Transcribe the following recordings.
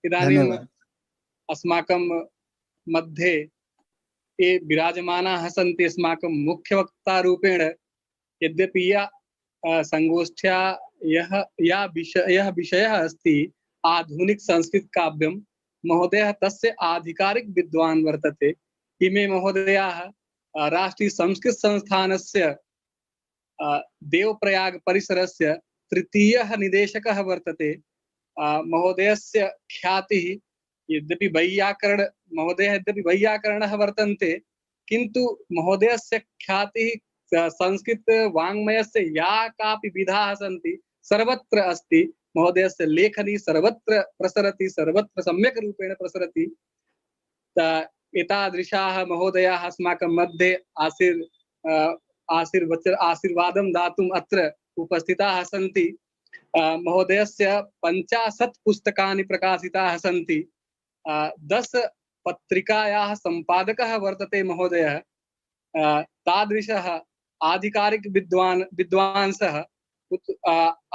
इदानीम् धन्यवाद। अस्माकं मध्ये ये विराजमानाः सन्ति अस्माकं मुख्यवक्तारूपेण, यद्यपि संगोष्ठ्या यः विषयः अस्ति आधुनिक संस्कृत काव्यं, महोदयः तस्य आधिकारिक विद्वान् वर्तते। इमे महोदयाः राष्ट्रीय संस्कृत संस्थानस्य देवप्रयाग परिसरस्य तृतीयः निदेशकः वर्तते। महोदयस्य ख्यातिः यद्यपि वैयाकरणः वर्तन्ते, किन्तु महोदयस्य ख्यातिः संस्कृत वाङ्मयस्य या कापि विधाः सन्ति सर्वत्र अस्ति। महोदयस्य लेखनी सर्वत्र प्रसरति, सर्वत्र सम्यक् रूपेण प्रसरति। एतादृशाः महोदयाः अस्माकं मध्ये आशीर्वादं दातुम् अत्र उपस्थिताः सन्ति। महोदयस्य 50 पुस्तकानि प्रकाशिताः सन्ति। 10 पत्रिकायाः संपादकः वर्तते महोदयः। तादृशः आधिकारिक विद्वांसः,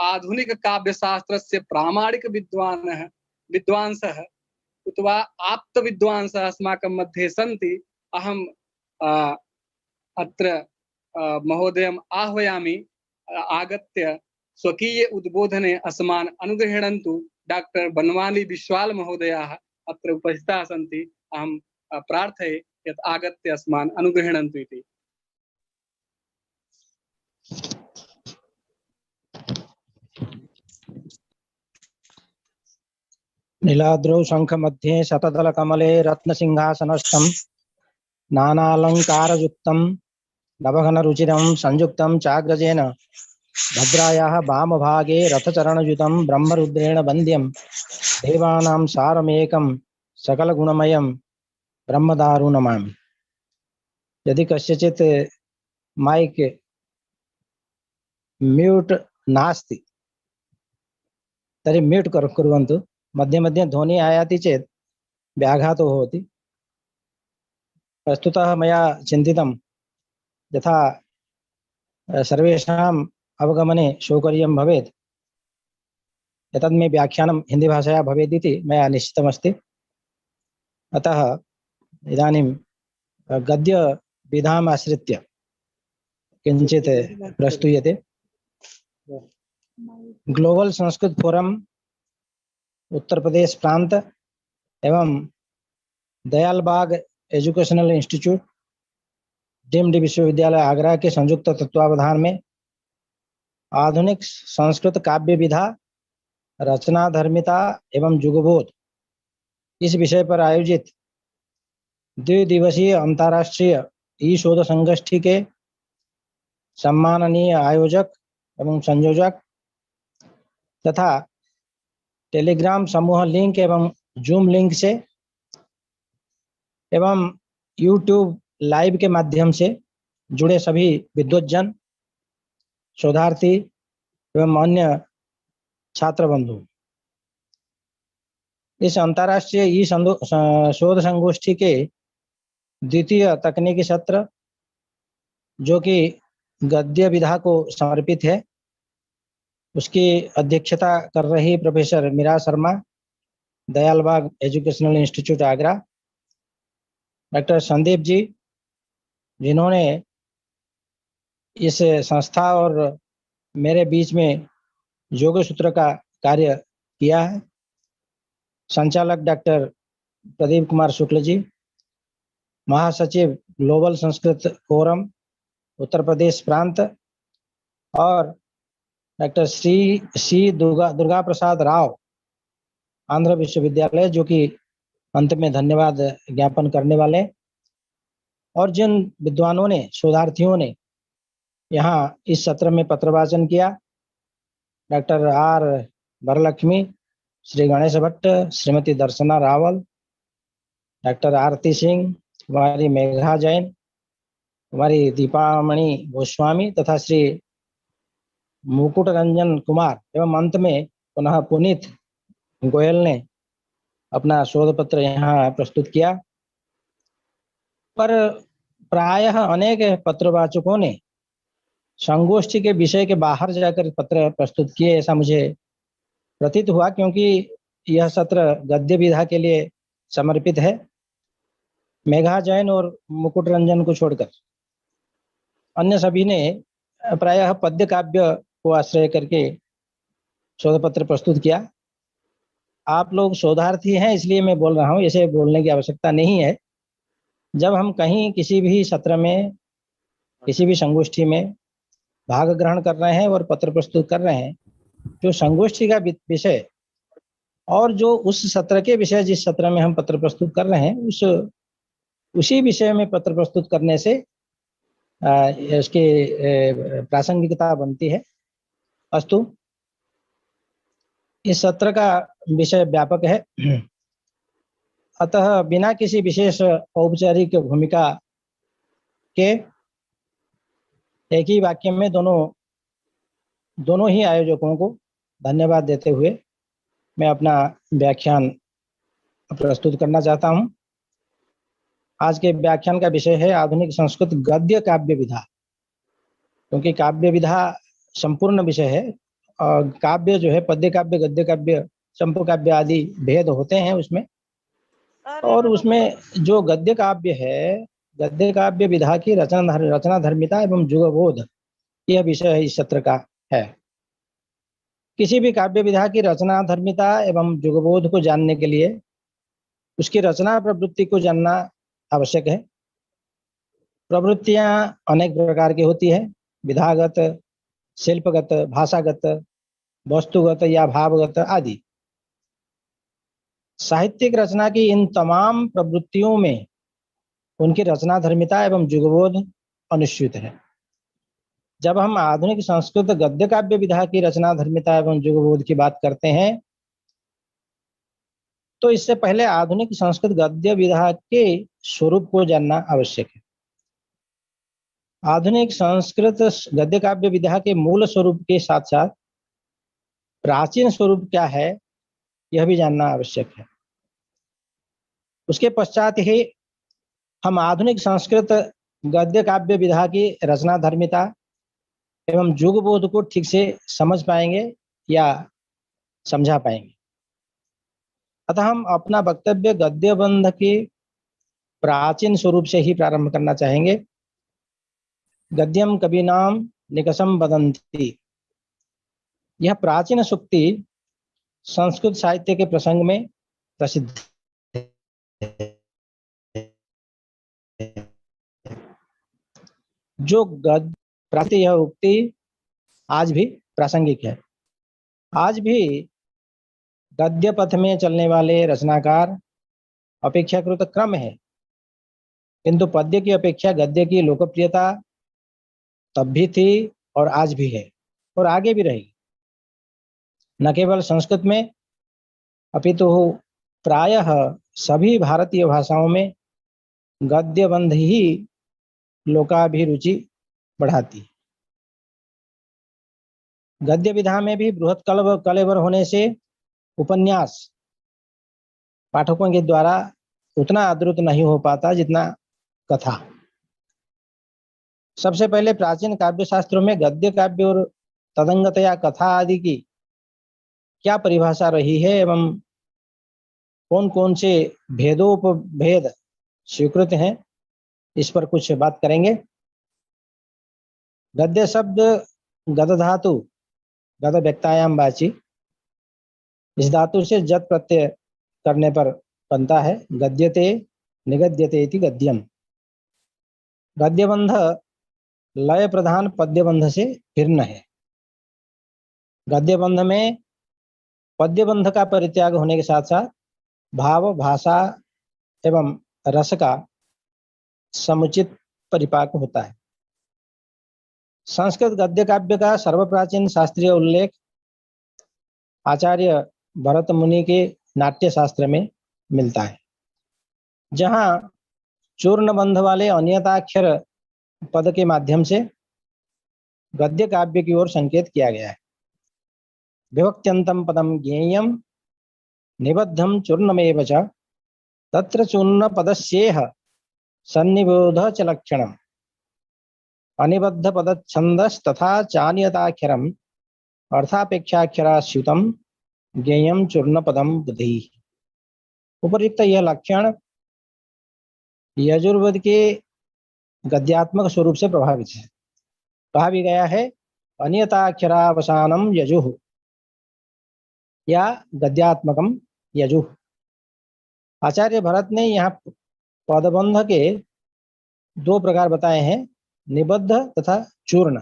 आधुनिक काव्यशास्त्रस्य प्रामाणिक विद्वांसः उत वा आप्तविद्वांसः अस्माकं मध्ये सन्ति। अहं अत्र महोदयम् आह्वयामि, आगत्य स्वकीय उद्बोधने अस्मान् अनुगृह्णन्तु। डॉक्टर बनवाली बिस्वाल महोदयाः अत्र उपस्थिताः सन्ति। अहं प्रार्थये यत् आगत्य अस्मान् अनुगृह्णन्तु इति। नीलाद्रौ शङ्खमध्ये शतदलकमले रत्नसिंहासनस्थं नानालङ्कारयुक्तं नवघनरुचिरं संयुक्तं चाग्रजेन भद्रायाः वामभागे रथचरणयुतं ब्रह्मरुद्रेण वन्द्यं देवानां सारमेकं सकलगुणमयं ब्रह्मदारु नमामि। यदि कस्यचित् माइक म्यूट नास्ति तर्हि म्यूट कुर्वन्तु। मध्ये मध्ये ध्वनि आयाति चेत् व्याघातो भवति। प्रस्तुतः मया चिन्तितं यथा सर्वेषाम् अवगमने सौकर्यं भवेत्, एतद् मे व्याख्यानं हिंदी भाषाया भवेदिति मया निश्चितमस्ति। अतः इदानीं गद्यविधाम् आश्रित्य किञ्चित् प्रस्तूयते। ग्लोबल संस्कृत फोरम उत्तर प्रदेश प्रांत एवं दयालबाग एजुकेशनल इंस्टीट्यूट डीम्ड विश्वविद्यालय आगरा के संयुक्त तत्वावधान में आधुनिक संस्कृत काव्य विधा, रचना धर्मिता एवं युगबोध इस विषय पर आयोजित 2 दिवसीय अंतर्राष्ट्रीय ई शोध संगोष्ठी के सम्माननीय आयोजक एवं संयोजक तथा टेलीग्राम समूह लिंक एवं जूम लिंक से एवं यूट्यूब लाइव के माध्यम से जुड़े सभी विद्वज्जन, शोधार्थी एवं अन्य छात्र बंधु, इस अंतर्राष्ट्रीय ई शोध संगोष्ठी के द्वितीय तकनीकी सत्र, जो कि गद्य विधा को समर्पित है, उसकी अध्यक्षता कर रही professor Meera Sharma, Dayalbagh educational institute Agra, doctor Sandeep ji, जिन्होंने इस संस्था और मेरे बीच में योग सूत्र का कार्य किया है, संचालक डॉक्टर प्रदीप कुमार शुक्ल जी, महासचिव ग्लोबल संस्कृत फोरम उत्तर प्रदेश प्रांत, और डॉक्टर सी दुर्गा प्रसाद राव, आंध्र विश्वविद्यालय, जो कि अंत में धन्यवाद ज्ञापन करने वाले, और जिन विद्वानों ने, शोधार्थियों ने यहाँ इस सत्र में पत्रवाचन किया, डॉक्टर आर वरलक्ष्मी, श्री गणेश भट्ट, श्रीमती दर्शना रावल, डॉक्टर आरती सिंह, हमारी मेघा जैन, हमारी दीपामणि गोस्वामी तथा श्री मुकुट रंजन कुमार, एवं अंत में पुनः पुनीत गोयल ने अपना शोध पत्र यहाँ प्रस्तुत किया। पर प्रायः अनेक पत्रवाचकों ने संगोष्ठी के विषय के बाहर जाकर पत्र प्रस्तुत किए, ऐसा मुझे प्रतीत हुआ, क्योंकि यह सत्र गद्य विधा के लिए समर्पित है। मेघा जैन और मुकुट रंजन को छोड़कर अन्य सभी ने प्रायः पद्य काव्य को आश्रय करके शोध पत्र प्रस्तुत किया। आप लोग शोधार्थी हैं इसलिए मैं बोल रहा हूँ, इसे बोलने की आवश्यकता नहीं है। जब हम कहीं किसी भी सत्र में, किसी भी संगोष्ठी में भाग ग्रहण कर रहे हैं और पत्र प्रस्तुत कर रहे हैं, जो संगोष्ठी का विषय और जो उस सत्र के विषय, जिस सत्र में हम पत्र प्रस्तुत कर रहे हैं, उसी विषय में पत्र प्रस्तुत करने से इसकी प्रासंगिकता बनती है। अस्तु, इस सत्र का विषय व्यापक है, अतः बिना किसी विशेष औपचारिक भूमिका के एक ही वाक्य में दोनों ही आयोजकों को धन्यवाद देते हुए मैं अपना व्याख्यान प्रस्तुत करना चाहता हूं। आज के व्याख्यान का विषय है आधुनिक संस्कृत गद्य काव्य विधा। क्योंकि काव्य विधा संपूर्ण विषय है, और काव्य जो है पद्य काव्य, गद्य काव्य, चंपू काव्य आदि भेद होते हैं उसमें, और उसमें जो गद्य काव्य है, गद्य काव्य विधा की रचना धर्मिता एवं जुगबोध, यह विषय इस सत्र का है। किसी भी काव्य विधा की रचना धर्मिता एवं जुगबोध को जानने के लिए उसकी रचना प्रवृत्ति को जानना आवश्यक है। प्रवृत्तियां अनेक प्रकार की होती है, विधागत, शिल्पगत, भाषागत, वस्तुगत या भावगत आदि। साहित्यिक रचना की इन तमाम प्रवृत्तियों में उनकी रचना धर्मिता एवं जुगबोध अनुस्यूत है। जब हम आधुनिक संस्कृत गद्य काव्य विधा की रचना धर्मिता एवं जुगबोध की बात करते हैं, तो इससे पहले आधुनिक संस्कृत गद्य विधा के स्वरूप को जानना आवश्यक है। आधुनिक संस्कृत गद्य काव्य विधा के मूल स्वरूप के साथ साथ प्राचीन स्वरूप क्या है, यह भी जानना आवश्यक है। उसके पश्चात ही हम आधुनिक संस्कृत गद्य काव्य विधा की रचना धर्मिता एवं जुगबोध को ठीक से समझ पाएंगे या समझा पाएंगे। अतः हम अपना वक्तव्य गद्यबंध के प्राचीन स्वरूप से ही प्रारंभ करना चाहेंगे। गद्यम कवीनाम निकषम वदन्ति, यह प्राचीन सूक्ति संस्कृत साहित्य के प्रसंग में प्रसिद्ध है। जो गद्य, यह उक्ति आज भी प्रासंगिक है। आज भी गद्य पथ में चलने वाले रचनाकार अपेक्षाकृत क्रम है, किंतु पद्य की अपेक्षा गद्य की लोकप्रियता तब भी थी और आज भी है और आगे भी रहेगी। न केवल संस्कृत में अपितु प्रायः सभी भारतीय भाषाओं में गद्यबंध ही लोकाभिरुचि बढ़ाती है। गद्य विधा में भी बृहत कलेवर होने से उपन्यास पाठकों के द्वारा उतना आदृत नहीं हो पाता जितना कथा। सबसे पहले प्राचीन काव्य शास्त्रों में गद्य काव्य और तदंगतया कथा आदि की क्या परिभाषा रही है एवं कौन कौन से भेदोपभेद स्वीकृत हैं, इस पर कुछ बात करेंगे। गद्य शब्द गद धातु, गद व्यक्तायाम वाची, इस धातु से जत प्रत्यय करने पर बनता है। गद्यते निगद्यते इति गद्यम। गद्यबंध लय प्रधान पद्यबंध से भिन्न है। गद्यबंध में पद्यबंध का परित्याग होने के साथ साथ भाव, भाषा एवं रस का समुचित परिपाक होता है। संस्कृत गद्य काव्य का सर्वप्राचीन शास्त्रीय उल्लेख आचार्य भरत मुनि के नाट्य शास्त्र में मिलता है, जहां चूर्णबंध वाले अनियताक्षर पद के माध्यम से गद्य काव्य की ओर संकेत किया गया है। विभक्त्यंतम पदम ज्ञेयम निबद्धम चूर्णमेव च तत्र चूर्ण पदस्येह सन्निबोध च लक्षणम अनिबद्ध पदच्छंदस्तथा चानियताक्षरम अर्थापेक्षाक्षराच्युतम ज्ञेयम चूर्ण पदम बुद्धि। उपयुक्त यह लक्षण यजुर्वेद के गद्यात्मक स्वरूप से प्रभावित है। कहा भी गया है अन्यताक्षरावसानम यजुः या गद्यात्मकम यजुः। आचार्य भरत ने यहाँ पदबंध के दो प्रकार बताए हैं, निबद्ध तथा चूर्ण।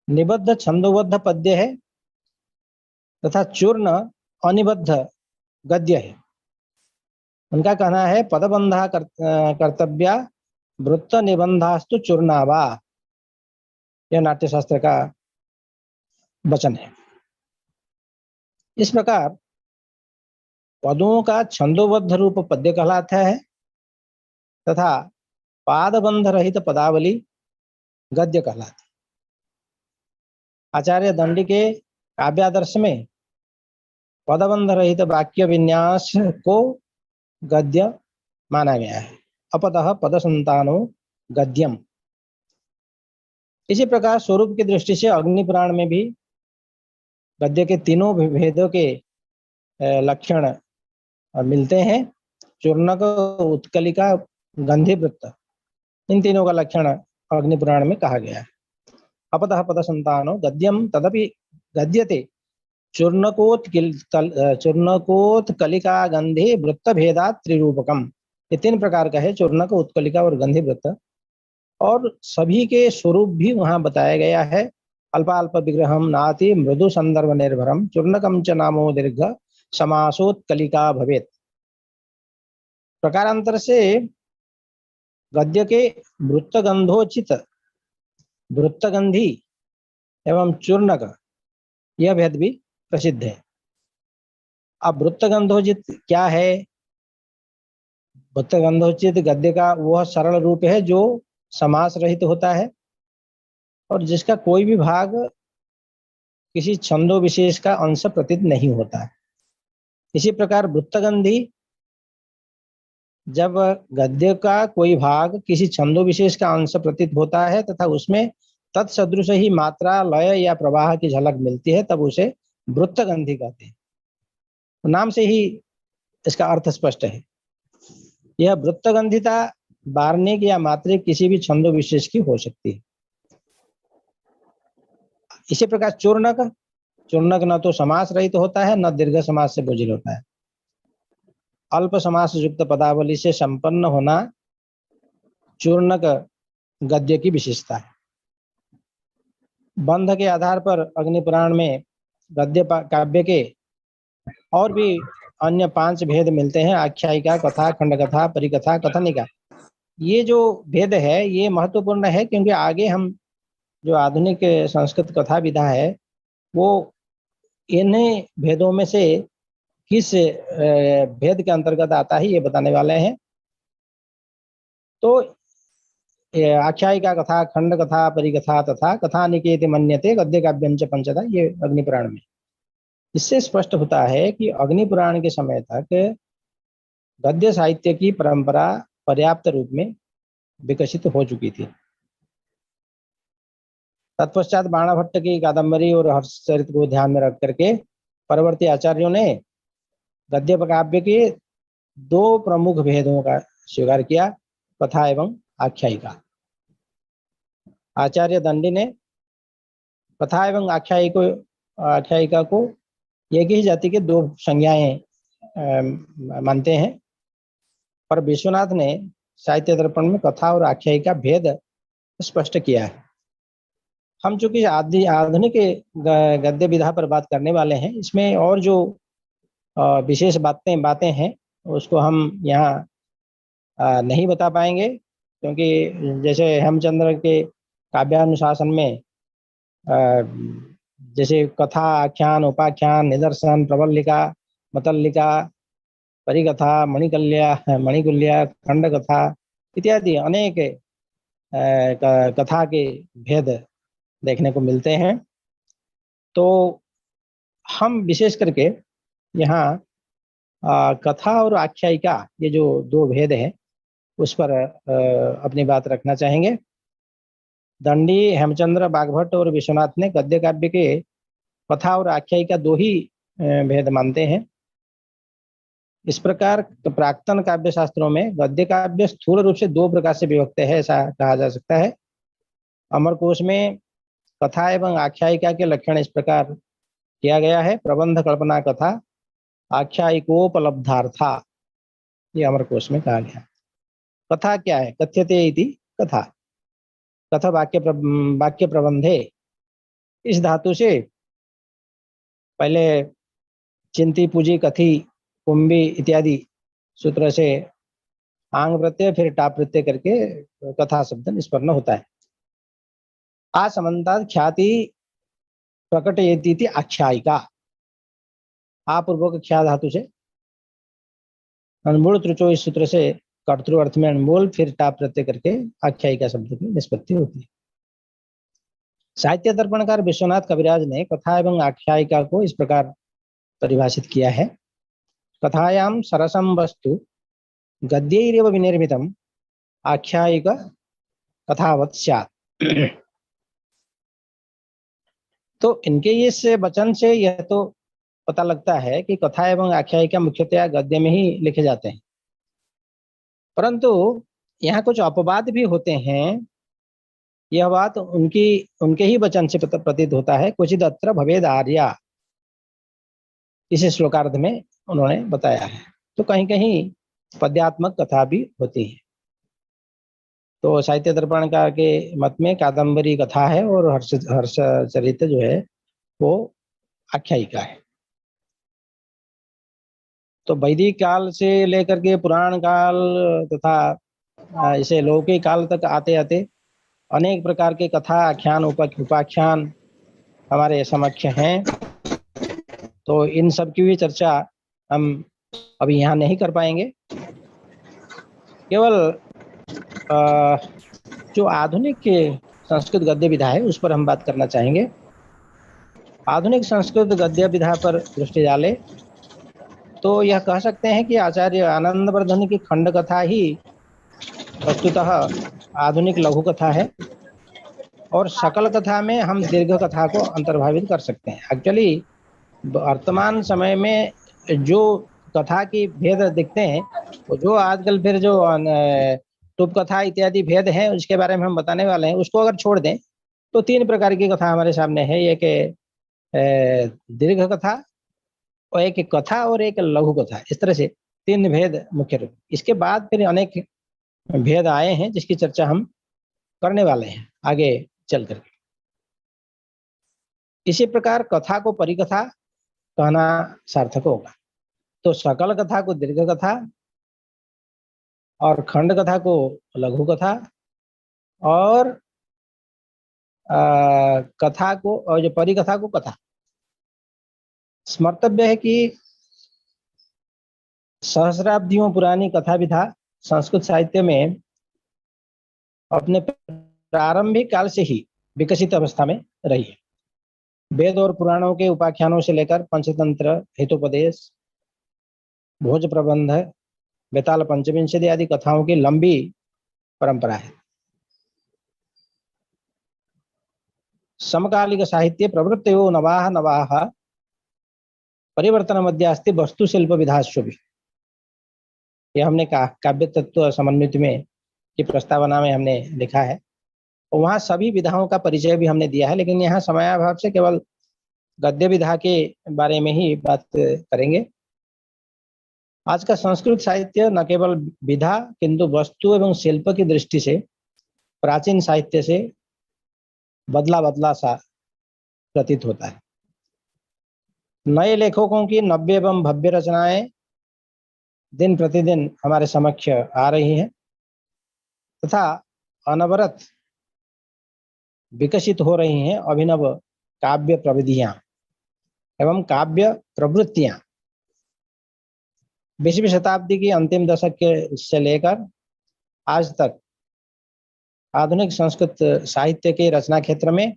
निबद्ध छंदोबद्ध पद्य है तथा चूर्ण अनिबद्ध गद्य है। उनका कहना है पदबंधा कर्तव्या वृत्त निबंधास्तु चूर्णावा। यह नाट्यशास्त्र का वचन है। इस प्रकार पदों का छंदोबद्ध रूप पद्य कहलाता है तथा पादबंध रहित पदावली गद्य कहलाती है। आचार्य दंडी के काव्यादर्श में पदबंध रहित वाक्य विन्यास को गद्य माना गया है। अपतः पद संतानो गद्यम। इसी प्रकार स्वरूप की दृष्टि से अग्नि पुराण में भी गद्य के तीनों भेदों के लक्षण मिलते हैं। चूर्णक, उत्कलिका, गंधी वृत्त, इन तीनों का लक्षण अग्नि पुराण में कहा गया है। अपतः पद संतानो गद्यम तदपि गद्यते चूर्णकोत्कलिका गंधे वृत्त भेदात त्रिरूपकम। ये तीन प्रकार का है, चूर्णक, उत्कलिका और गंधी वृत्त। और सभी के स्वरूप भी वहां बताया गया है। अल्पाल्प विग्रहम नाति मृदु संदर्भ निर्भरम चूर्णकम च नामो दीर्घ समासोत्कलिका भवेत। प्रकारांतर से गद्य के वृत्तगंधोचित, वृत्तगंधी एवं चूर्णक यह भेद भी प्रसिद्ध है। अब वृत्तगंधोचित क्या है? वृत्तगंधोचित गद्य का वह सरल रूप है जो समास रहित होता है और जिसका कोई भी भाग किसी छंदो विशेष का अंश प्रतीत नहीं होता है। इसी प्रकार वृत्तगंधी, जब गद्य का कोई भाग किसी छंदो विशेष का अंश प्रतीत होता है तथा उसमें तत्सदृश ही मात्रा, लय या प्रवाह की झलक मिलती है, तब उसे वृत्तगंधी कहते हैं। नाम से ही इसका अर्थ स्पष्ट है। यह वृत्तगंधिता वार्णिक या मात्रिक किसी भी छंदो विशेष की हो सकती है। इसी प्रकार चूर्णक, चूर्णक न तो समास रहित होता है, न दीर्घ समास से बोझिल होता है। अल्प समास युक्त पदावली से संपन्न होना चूर्णक गद्य की विशेषता है। बंध के आधार पर अग्नि पुराण में गद्य काव्य के और भी अन्य 5 भेद मिलते हैं। आख्यायिका, कथा, खंड कथा, परिकथा, कथनिका। ये जो भेद है ये महत्वपूर्ण है क्योंकि आगे हम जो आधुनिक संस्कृत कथा विधा है वो इन्हीं भेदों में से किस भेद के अंतर्गत आता है ये बताने वाले हैं। तो आख्यायिका, कथा, खंड कथा, परिकथा तथा कथा निकेति मन्यते गद्य काव्यं च पंचधा, ये अग्नि पुराण में। इससे स्पष्ट होता है कि अग्नि पुराण के समय तक गद्य साहित्य की परंपरा पर्याप्त रूप में विकसित हो चुकी थी। तत्पश्चात बाणाभट्ट की कादम्बरी और हर्षचरित को ध्यान में रख करके परवर्ती आचार्यों ने गद्य काव्य के 2 प्रमुख भेदों का स्वीकार किया, कथा एवं आख्यायिका। आचार्य दंडी ने कथा एवं आख्यायिका को एक ही जाति के 2 संज्ञाएं मानते हैं, पर विश्वनाथ ने साहित्य दर्पण में कथा और आख्यायिका भेद स्पष्ट किया है। हम चूंकि आधुनिक गद्य विधा पर बात करने वाले हैं, इसमें और जो विशेष बातें हैं उसको हम यहाँ नहीं बता पाएंगे, क्योंकि जैसे हेमचंद्र के काव्यानुशासन में जैसे कथा, आख्यान, उपाख्यान, निदर्शन, प्रबलिका, मतल्लिका, परिकथा, मणिकुल्या, खंड कथा इत्यादि अनेक कथा के भेद देखने को मिलते हैं। तो हम विशेष करके यहाँ कथा और आख्यायिका, ये जो 2 भेद हैं उस पर अपनी बात रखना चाहेंगे। दंडी, हेमचंद्र, बागभट्ट और विश्वनाथ ने गद्य काव्य के कथा और आख्यायिका दो ही भेद मानते हैं। इस प्रकार प्राक्तन काव्य शास्त्रों में गद्य काव्य स्थूल रूप से दो प्रकार से विभक्त है, ऐसा कहा जा सकता है। अमरकोश में कथा एवं आख्यायिका के लक्षण इस प्रकार किया गया है। प्रबंध कल्पना कथा आख्यायिकोपलब्धार्था, ये अमरकोश में कहा गया। कथा क्या है? कथ्यते इति कथा, कथा वाक्य प्रबंधे, इस धातु से पहले चिंती पूजी कथी कुंभी इत्यादि सूत्र से आंग प्रत्यय फिर टाप प्रत्यय करके कथा शब्द निष्पन्न होता है। आसमन्तात् ख्याति प्रकटयति आख्यायिका, आपूर्वक ख्या धातु से अनमूल त्रिचो, इस सूत्र से कर्तृ अर्थ में अनमूल फिर टाप प्रत्यय करके आख्यायिका शब्द की निष्पत्ति होती है। साहित्य दर्पणकार विश्वनाथ कविराज ने कथा एवं आख्यायिका को इस प्रकार परिभाषित किया है। कथायां सरसम वस्तु गद्यैरेव विनिर्मितम् आख्यायिक कथावत् स्यात्। तो इनके इस वचन से यह तो पता लगता है कि कथा एवं आख्यायिका मुख्यतया गद्य में ही लिखे जाते हैं, परंतु यहाँ कुछ अपवाद भी होते हैं। यह बात उनके ही वचन से प्रतीत होता है। क्वचिद अत्र भवेद आर्या, इस श्लोकार्ध में उन्होंने बताया है। तो कहीं कहीं पद्यात्मक कथा भी होती है। तो साहित्य दर्पणकार के मत में कादम्बरी कथा है और हर्ष चरित्र जो है वो आख्यायिका है। तो वैदिक काल से लेकर के पुराण काल तथा इसे लौकिक काल तक आते आते अनेक प्रकार के कथा आख्यान उपाख्यान हमारे समक्ष हैं। तो इन सब की भी चर्चा हम अभी यहाँ नहीं कर पाएंगे। केवल जो आधुनिक संस्कृत गद्य विधा है उस पर हम बात करना चाहेंगे। आधुनिक संस्कृत गद्य विधा पर दृष्टि डाले तो यह कह सकते हैं कि आचार्य आनंदवर्धन की खंड कथा ही वस्तुतः आधुनिक लघु कथा है, और सकल कथा में हम दीर्घ कथा को अंतर्भावित कर सकते हैं। एक्चुअली वर्तमान समय में जो कथा की भेद दिखते हैं, वो जो आजकल फिर जो टुप कथा इत्यादि भेद हैं उसके बारे में हम बताने वाले हैं, उसको अगर छोड़ दें तो तीन प्रकार की कथा हमारे सामने है। एक दीर्घ कथा और एक कथा और एक लघु कथा, इस तरह से तीन भेद मुख्य रूप। इसके बाद फिर अनेक भेद आए हैं जिसकी चर्चा हम करने वाले हैं आगे चल करके। इसी प्रकार कथा को परिकथा कहना सार्थक होगा। तो सकल कथा को दीर्घ कथा और खंड कथा को लघु कथा और कथा को और जो परिकथा को कथा। स्मर्तव्य है कि सहस्राब्दियों पुरानी कथा विधा संस्कृत साहित्य में अपने प्रारंभिक काल से ही विकसित अवस्था में रही है। वेद और पुराणों के उपाख्यानों से लेकर पंचतंत्र, हितोपदेश, भोज प्रबंध, बेताल पंचविंशति आदि कथाओं की लंबी परंपरा है। समकालिक साहित्य प्रवृत्तयो नवाः नवाः परिवर्तन मध्यास्ति वस्तु शिल्प विधाश्व भी, यह हमने कहा काव्य तत्व समन्वित में की प्रस्तावना में हमने लिखा है। और वहाँ सभी विधाओं का परिचय भी हमने दिया है, लेकिन यहाँ समयाभाव से केवल गद्य विधा के बारे में ही बात करेंगे। आज का संस्कृत साहित्य न केवल विधा किंतु वस्तु एवं शिल्प की दृष्टि से प्राचीन साहित्य से बदला बदला सा प्रतीत होता है। नए लेखकों की नव्य एवं भव्य रचनाएं दिन प्रतिदिन हमारे समक्ष आ रही हैं तथा अनवरत विकसित हो रही हैं अभिनव काव्य प्रविधियां एवं काव्य प्रवृत्तियां। 20वीं शताब्दी की अंतिम दशक के से लेकर आज तक आधुनिक संस्कृत साहित्य के रचना क्षेत्र में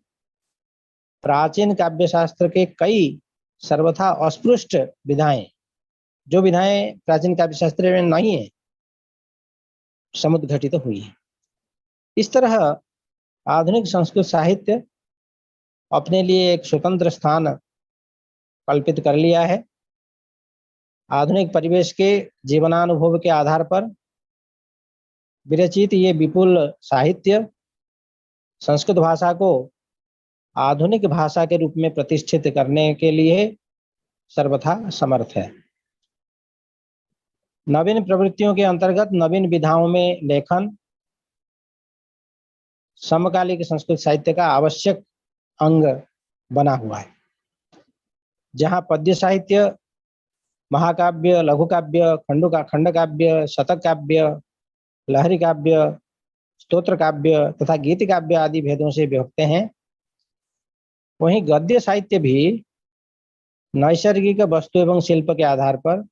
प्राचीन काव्य शास्त्र के कई सर्वथा अस्पृष्ट विधाएं, जो विधाएं प्राचीन काव्य शास्त्र में नहीं है, समुद्घटित हुई है। इस तरह आधुनिक संस्कृत साहित्य अपने लिए एक स्वतंत्र स्थान कल्पित कर लिया है। आधुनिक परिवेश के जीवनानुभव के आधार पर विरचित ये विपुल साहित्य संस्कृत भाषा को आधुनिक भाषा के रूप में प्रतिष्ठित करने के लिए सर्वथा समर्थ है। नवीन प्रवृत्तियों के अंतर्गत नवीन विधाओं में लेखन समकालिक संस्कृत साहित्य का आवश्यक अंग बना हुआ है। जहां पद्य साहित्य, महाकाव्य, लघु काव्य, खंड काव्य, शतक काव्य, लहरी काव्य, स्तोत्र काव्य तथा गीत काव्य आदि भेदों से विभक्त हैं, वहीं गद्य साहित्य भी नैसर्गिक वस्तु एवं शिल्प के आधार पर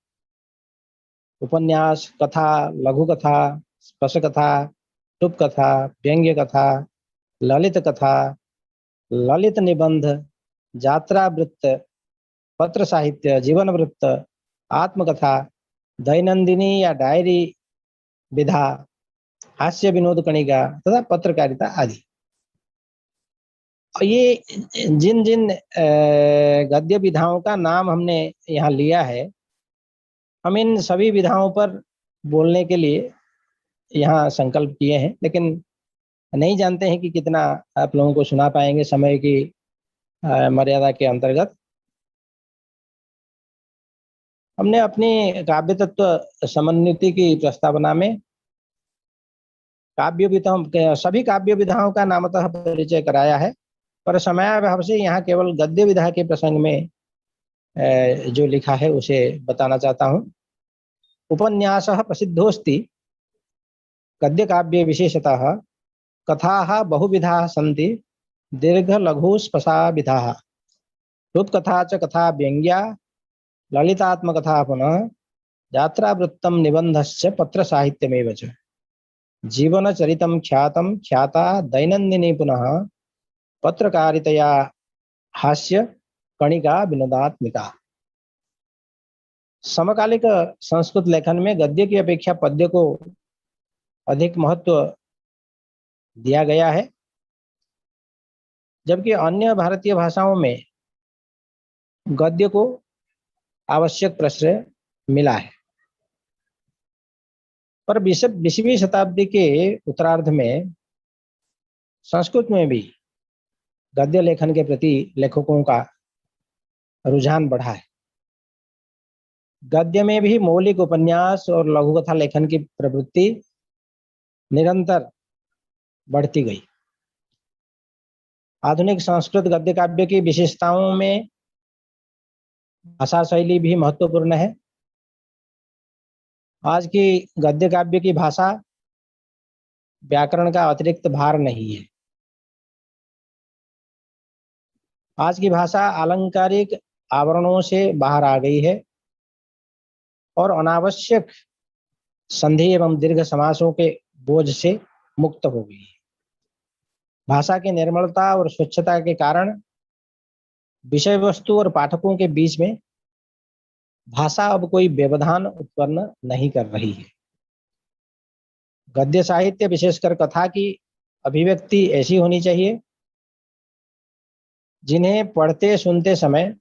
उपन्यास, कथा, लघु कथा, स्पर्श कथा, टुप कथा, व्यंग्य कथा, ललित कथा, ललित निबंध, यात्रा वृत्त, पत्र साहित्य, जीवन वृत्त, आत्मकथा, दैनंदिनी या डायरी विधा, हास्य विनोद कणिका तथा पत्रकारिता आदि। ये जिन जिन गद्य विधाओं का नाम हमने यहाँ लिया है, हम इन सभी विधाओं पर बोलने के लिए यहाँ संकल्प किए हैं, लेकिन नहीं जानते हैं कि कितना आप लोगों को सुना पाएंगे समय की मर्यादा के अंतर्गत। हमने अपनी काव्य तत्व समन्विति की प्रस्तावना में काव्य विधाओं, सभी काव्य विधाओं का नामतः परिचय कराया है, पर समयाभाव से यहाँ केवल गद्य विधा के प्रसंग में जो लिखा है उसे बताना चाहता हूँ। उपन्यासः प्रसिद्धोस्ति गद्य काव्ये विशेषतः कथाः बहुविधाः सन्ति दीर्घ लघु स्पशा विधाः रूपकथा च कथा व्यंग्या ललितात्मकथा पुनः यात्रावृत्तं निबन्धश्च पत्र साहित्यमेव च जीवन चरितं ख्यातं ख्याता दैनन्दिनी पुनः पत्रकारितया हास्य कणिका विनोदात्मिका। समकालिक संस्कृत लेखन में गद्य की अपेक्षा पद्य को अधिक महत्व दिया गया है, जबकि अन्य भारतीय भाषाओं में गद्य को आवश्यक प्रश्रय मिला है। पर 20वीं शताब्दी के उत्तरार्ध में संस्कृत में भी गद्य लेखन के प्रति लेखकों का रुझान बढ़ा है। गद्य में भी मौलिक उपन्यास और लघुकथा लेखन की प्रवृत्ति निरंतर बढ़ती गई। आधुनिक संस्कृत गद्य काव्य की विशेषताओं में भाषा शैली भी महत्वपूर्ण है। आज की गद्य काव्य की भाषा व्याकरण का अतिरिक्त भार नहीं है। आज की भाषा अलंकारिक आवरणों से बाहर आ गई है और अनावश्यक संधि एवं दीर्घ समासों के बोझ से मुक्त हो गई है। भाषा की निर्मलता और स्वच्छता के कारण विषय वस्तु और पाठकों के बीच में भाषा अब कोई व्यवधान उत्पन्न नहीं कर रही है। गद्य साहित्य विशेषकर कथा की अभिव्यक्ति ऐसी होनी चाहिए जिन्हें पढ़ते सुनते समय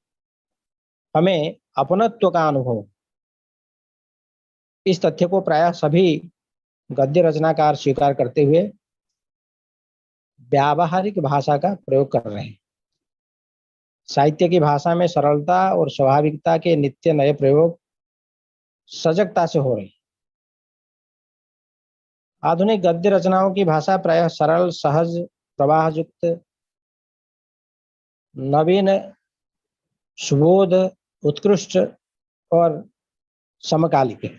हमें अपनत्व का अनुभव। इस तथ्य को प्रायः सभी गद्य रचनाकार स्वीकार करते हुए व्यावहारिक भाषा का प्रयोग कर रहे हैं। साहित्य की भाषा में सरलता और स्वाभाविकता के नित्य नए प्रयोग सजगता से हो रहे हैं। आधुनिक गद्य रचनाओं की भाषा प्रायः सरल, सहज, प्रवाहयुक्त, नवीन, सुबोध, उत्कृष्ट और समकालिक है।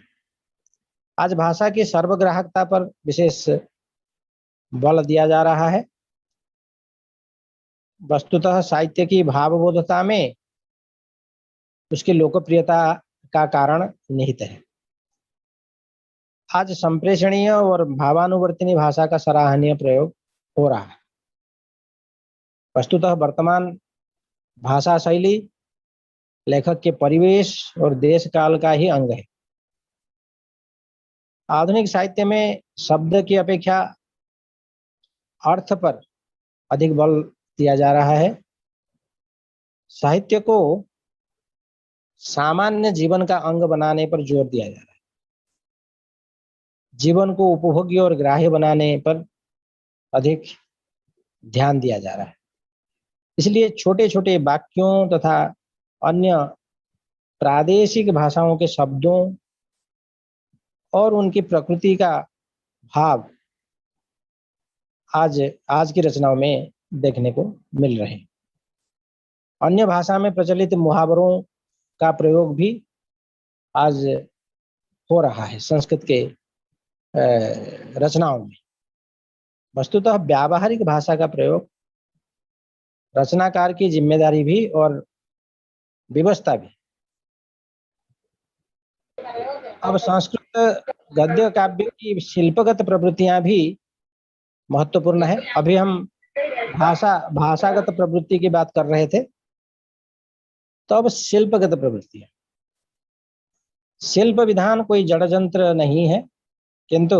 आज भाषा की सर्वग्राहकता पर विशेष बल दिया जा रहा है। वस्तुतः साहित्य की भावबोधता में उसकी लोकप्रियता का कारण निहित है। आज संप्रेषणीय और भावानुवर्तिनी भाषा का सराहनीय प्रयोग हो रहा है। वस्तुतः वर्तमान भाषा शैली लेखक के परिवेश और देश काल का ही अंग है। आधुनिक साहित्य में शब्द की अपेक्षा अर्थ पर अधिक बल दिया जा रहा है। साहित्य को सामान्य जीवन का अंग बनाने पर जोर दिया जा रहा है। जीवन को उपभोग्य और ग्राह्य बनाने पर अधिक ध्यान दिया जा रहा है। इसलिए छोटे छोटे वाक्यों तथा अन्य प्रादेशिक भाषाओं के शब्दों और उनकी प्रकृति का भाव आज आज की रचनाओं में देखने को मिल रहे हैं। अन्य भाषा में प्रचलित मुहावरों का प्रयोग भी आज हो रहा है संस्कृत के रचनाओं में। वस्तुतः व्यावहारिक भाषा का प्रयोग रचनाकार की जिम्मेदारी भी और व्यवस्था भी। अब संस्कृत गद्य काव्य की शिल्पगत प्रवृत्तियां भी महत्वपूर्ण है। अभी हम भाषागत प्रवृत्ति की बात कर रहे थे, तो अब शिल्पगत प्रवृत्ति। शिल्प विधान कोई जड़ जंत्र नहीं है, किंतु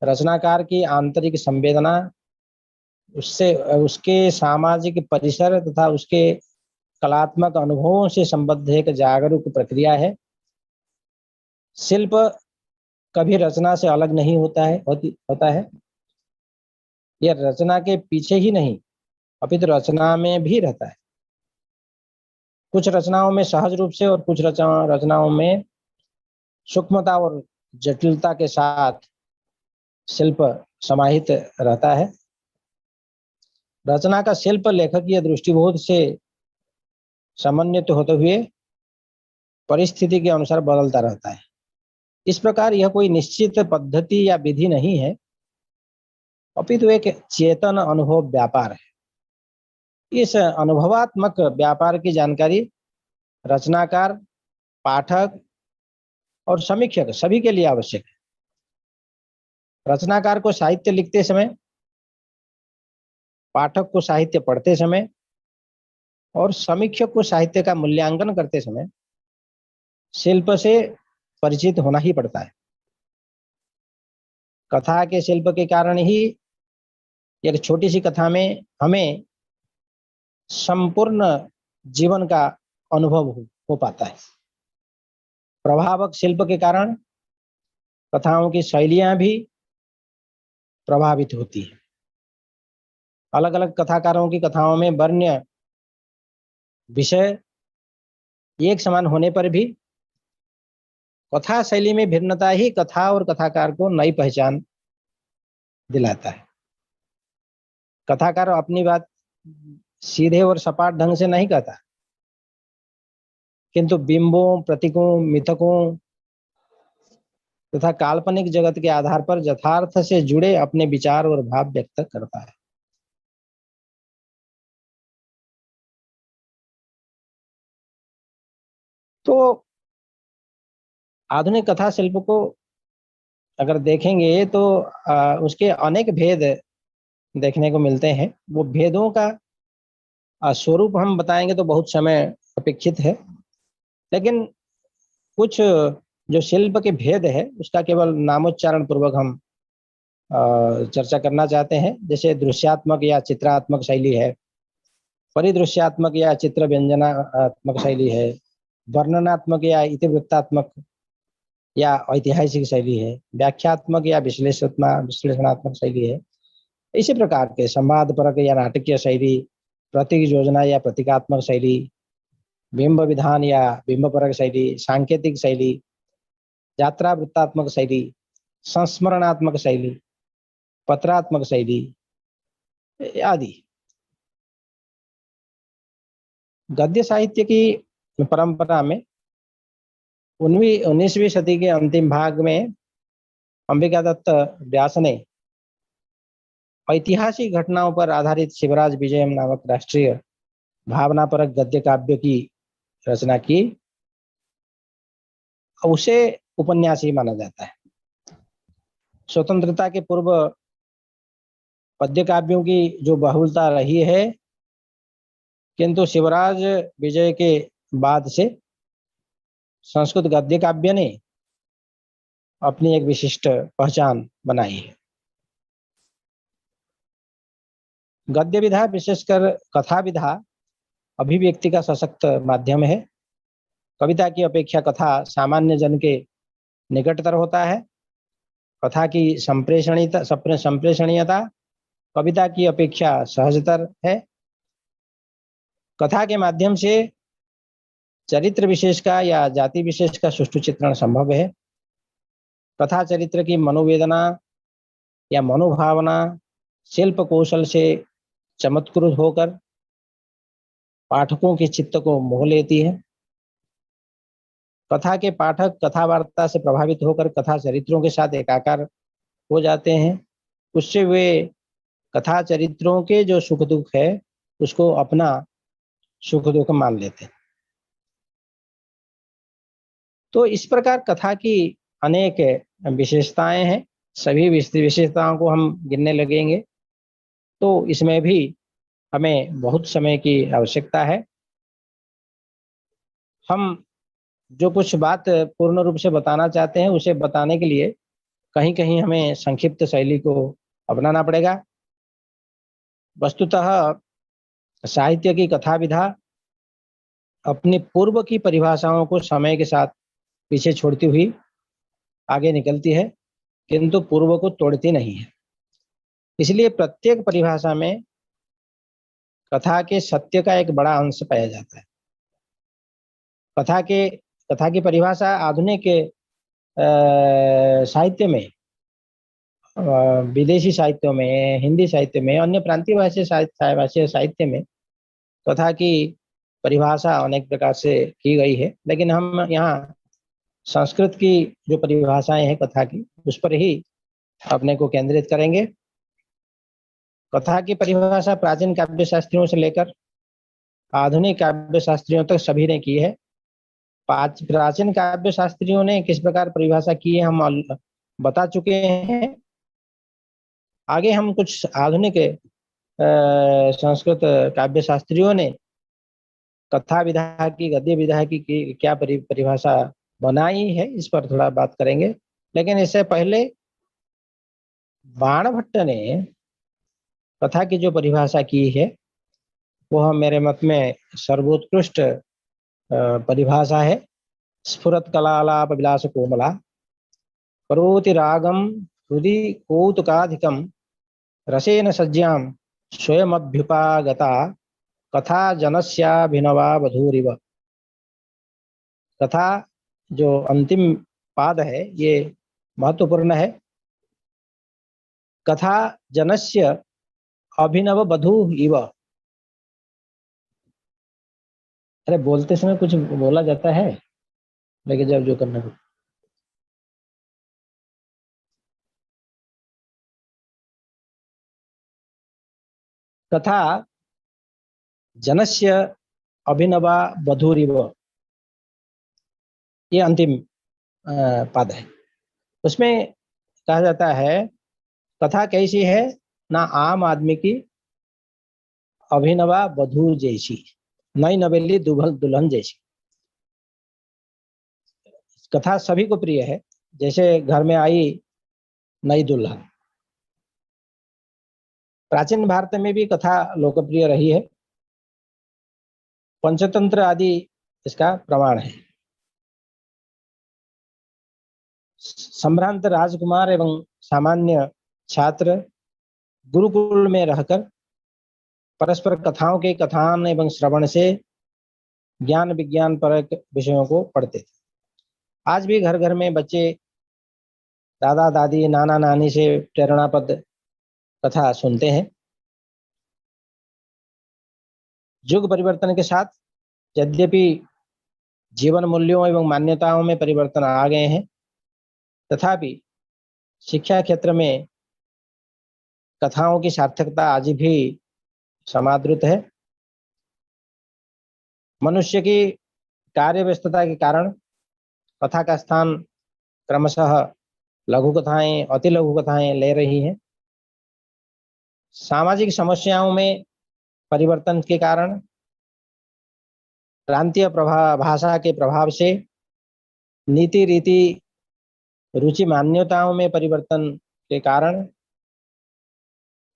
रचनाकार की आंतरिक संवेदना, उससे उसके सामाजिक परिसर तथा उसके कलात्मक अनुभवों से संबद्ध एक जागरूक प्रक्रिया है। शिल्प कभी रचना से अलग नहीं होता है। यह रचना के पीछे ही नहीं अपितु रचना में भी रहता है। कुछ रचनाओं में सहज रूप से और कुछ रचनाओं में सूक्ष्मता और जटिलता के साथ शिल्प समाहित रहता है। रचना का शिल्प लेखकीय दृष्टिबोध से समन्वित होते हुए परिस्थिति के अनुसार बदलता रहता है। इस प्रकार यह कोई निश्चित पद्धति या विधि नहीं है, अपितु एक चेतन अनुभव व्यापार है। इस अनुभवात्मक व्यापार की जानकारी रचनाकार, पाठक और समीक्षक सभी के लिए आवश्यक है। रचनाकार को साहित्य लिखते समय, पाठक को साहित्य पढ़ते समय और समीक्षक को साहित्य का मूल्यांकन करते समय शिल्प से परिचित होना ही पड़ता है। कथा के शिल्प के कारण ही एक छोटी सी कथा में हमें संपूर्ण जीवन का अनुभव हो पाता है। प्रभावक शिल्प के कारण कथाओं की शैलियां भी प्रभावित होती है। अलग अलग कथाकारों की कथाओं में वर्ण्य विषय एक समान होने पर भी कथा शैली में भिन्नता ही कथा और कथाकार को नई पहचान दिलाता है। कथाकार अपनी बात सीधे और सपाट ढंग से नहीं कहता, किंतु बिंबों, प्रतीकों, मिथकों तथा काल्पनिक जगत के आधार पर यथार्थ से जुड़े अपने विचार और भाव व्यक्त करता है। तो आधुनिक कथा शिल्प को अगर देखेंगे तो उसके अनेक भेद देखने को मिलते हैं। वो भेदों का स्वरूप हम बताएंगे तो बहुत समय अपेक्षित है, लेकिन कुछ जो शिल्प के भेद है उसका केवल नामोच्चारण पूर्वक हम चर्चा करना चाहते हैं। जैसे दृश्यात्मक या चित्रात्मक शैली है, परिदृश्यात्मक या चित्र व्यंजनात्मक शैली है, वर्णनात्मक या इतिवृत्तात्मक या ऐतिहासिक शैली है, व्याख्यात्मक या विश्लेषणात्मक शैली है। इसी प्रकार के संवाद परक या नाटकीय शैली, प्रतीक योजना या प्रतीकात्मक शैली, बिंब विधान या बिंब परक शैली, सांकेतिक शैली, यात्रा वृत्तात्मक शैली, संस्मरणात्मक शैली, पत्रात्मक शैली आदि। गद्य साहित्य की परंपरा में 19वीं सदी के अंतिम भाग में अंबिका दत्त व्यास ने ऐतिहासिक घटनाओं पर आधारित शिवराज विजयम नामक राष्ट्रीय भावनापरक गद्य काव्य की रचना की। उसे उपन्यासी माना जाता है। स्वतंत्रता के पूर्व पद्य काव्यों की जो बहुलता रही है, किंतु शिवराज विजय के बाद से संस्कृत गद्य काव्य ने अपनी एक विशिष्ट पहचान बनाई है। गद्य विधा, विशेषकर कथा विधा, अभिव्यक्ति का सशक्त माध्यम है। कविता की अपेक्षा कथा सामान्य जन के निकटतर होता है। कथा की संप्रेषणीयता कविता की अपेक्षा सहजतर है। कथा के माध्यम से चरित्र विशेष का या जाति विशेष का सुष्ठु चित्रण संभव है। कथा चरित्र की मनोवेदना या मनोभावना शिल्प कौशल से चमत्कृत होकर पाठकों के चित्त को मोह लेती है। कथा के पाठक कथा वार्ता से प्रभावित होकर कथा चरित्रों के साथ एकाकार हो जाते हैं। उससे वे कथा चरित्रों के जो सुख दुख है उसको अपना सुख दुख मान लेते हैं। तो इस प्रकार कथा की अनेक विशेषताएं हैं। सभी विशेषताओं को हम गिनने लगेंगे तो इसमें भी हमें बहुत समय की आवश्यकता है। हम जो कुछ बात पूर्ण रूप से बताना चाहते हैं उसे बताने के लिए कहीं कहीं हमें संक्षिप्त शैली को अपनाना पड़ेगा। वस्तुतः साहित्य की कथा विधा अपनी पूर्व की परिभाषाओं को समय के साथ पीछे छोड़ती हुई आगे निकलती है, किंतु पूर्व को तोड़ती नहीं है। इसलिए प्रत्येक परिभाषा में कथा के सत्य का एक बड़ा अंश पाया जाता है। कथा की परिभाषा आधुनिक साहित्य में, विदेशी साहित्यों में, हिंदी साहित्य में, अन्य प्रांतीय भाषीय साहित्य में कथा की परिभाषा अनेक प्रकार से की गई है। लेकिन हम यहाँ संस्कृत की जो परिभाषाएं हैं कथा की उस पर ही अपने को केंद्रित करेंगे। कथा की परिभाषा प्राचीन काव्य शास्त्रियों से लेकर आधुनिक काव्य शास्त्रियों तक सभी ने की है। प्राचीन काव्य शास्त्रियों ने किस प्रकार परिभाषा की है हम बता चुके हैं। आगे हम कुछ आधुनिक संस्कृत काव्य शास्त्रियों ने कथा विधा की, गद्य विधा की क्या परिभाषा बनाई है इस पर थोड़ा बात करेंगे। लेकिन इससे पहले बाणभट्ट ने कथा की जो परिभाषा की है वह मेरे मत में सर्वोत्कृष्ट परिभाषा है। स्फुरत कलालाप विलास कोमला करोति रागम हृदि कौतुकाधिकम रसेन सज्जाम स्वयमभ्युपागता कथा जनस्याभिनवा वधूरिव। कथा जो अंतिम पाद है ये महत्वपूर्ण है। कथा जनस्य अभिनव वधू इव। अरे बोलते समय कुछ बोला जाता है लेकिन जब जो करना है। कथा जनस्य अभिनवा वधूरिव ये अंतिम पद है। उसमें कहा जाता है कथा कैसी है ना आम आदमी की अभिनवा वधू जैसी, नई नवेली दुल्हन जैसी। कथा सभी को प्रिय है, जैसे घर में आई नई दुल्हन। प्राचीन भारत में भी कथा लोकप्रिय रही है। पंचतंत्र आदि इसका प्रमाण है। संभ्रांत राजकुमार एवं सामान्य छात्र गुरुकुल में रहकर परस्पर कथाओं के कथान एवं श्रवण से ज्ञान विज्ञान परक विषयों को पढ़ते थे। आज भी घर घर में बच्चे दादा दादी नाना नानी से प्रेरणापद कथा सुनते हैं। युग परिवर्तन के साथ यद्यपि जीवन मूल्यों एवं मान्यताओं में परिवर्तन आ गए हैं, तथापि शिक्षा क्षेत्र में कथाओं की सार्थकता आज भी समादृत है। मनुष्य की कार्य व्यस्तता के कारण कथा का स्थान क्रमशः लघु कथाएं, अति लघु कथाएं ले रही हैं। सामाजिक समस्याओं में परिवर्तन के कारण प्रांतीय भाषा के प्रभाव से नीति रीति रुचि मान्यताओं में परिवर्तन के कारण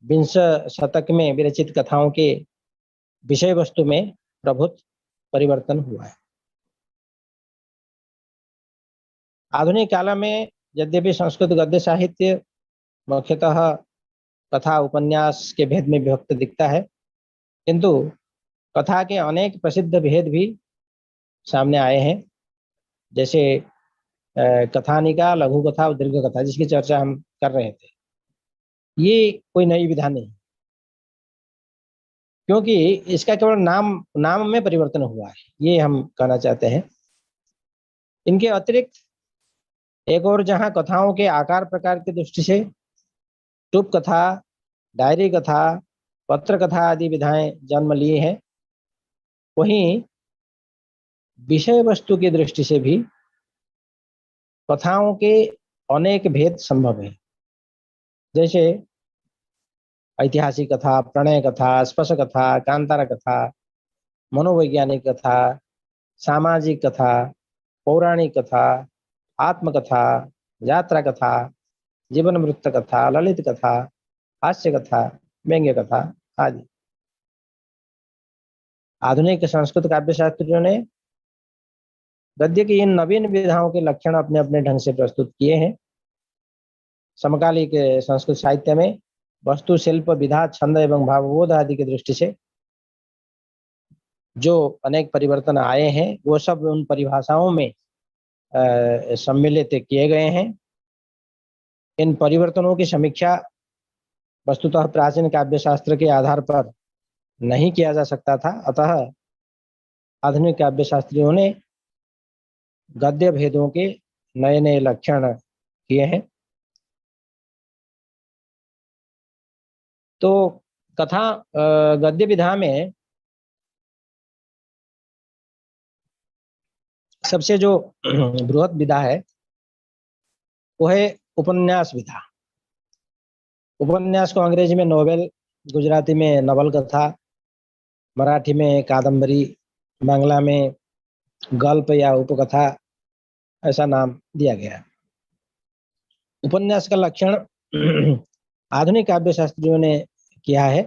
20 शतक में विरचित कथाओं के विषय वस्तु में प्रभुत्व परिवर्तन हुआ है। आधुनिक काल में यद्यपि संस्कृत गद्य साहित्य मुख्यतः कथा उपन्यास के भेद में विभक्त दिखता है, किंतु कथा के अनेक प्रसिद्ध भेद भी सामने आए हैं, जैसे कथानिका, लघु कथा और दीर्घ कथा, जिसकी चर्चा हम कर रहे थे। ये कोई नई विधा नहीं, क्योंकि इसका केवल नाम में परिवर्तन हुआ है, ये हम कहना चाहते हैं। इनके अतिरिक्त एक और जहां कथाओं के आकार प्रकार की दृष्टि से टूप कथा, डायरी कथा, पत्र कथा आदि विधाएं जन्म लिए हैं, वहीं विषय वस्तु की दृष्टि से भी कथाओं के अनेक भेद संभव है, जैसे ऐतिहासिक कथा, प्रणय कथा, स्पर्श कथा, कांतारा कथा, मनोवैज्ञानिक कथा, सामाजिक कथा, पौराणिक कथा, आत्मकथा, यात्रा कथा, जीवन वृत्त कथा, ललित कथा, हास्य कथा, व्यंग्य कथा आदि। आधुनिक संस्कृत काव्य शास्त्रियों ने गद्य की इन नवीन विधाओं के लक्षण अपने अपने ढंग से प्रस्तुत किए हैं। समकालिक संस्कृत साहित्य में वस्तु, शिल्प, विधा, छंद एवं भावबोध आदि की दृष्टि से जो अनेक परिवर्तन आए हैं, वो सब उन परिभाषाओं में सम्मिलित किए गए हैं। इन परिवर्तनों की समीक्षा वस्तुतः प्राचीन काव्य शास्त्र के आधार पर नहीं किया जा सकता था, अतः आधुनिक काव्य शास्त्रियों ने गद्य भेदों के नए नए लक्षण किए हैं। तो कथा गद्य विधा में सबसे जो बृहत विधा है वो है उपन्यास विधा। उपन्यास को अंग्रेजी में नोवेल, गुजराती में नवल कथा, मराठी में कादम्बरी, बांग्ला में गल्प या उपकथा ऐसा नाम दिया गया। उपन्यास का लक्षण आधुनिक काव्य शास्त्रियों ने किया है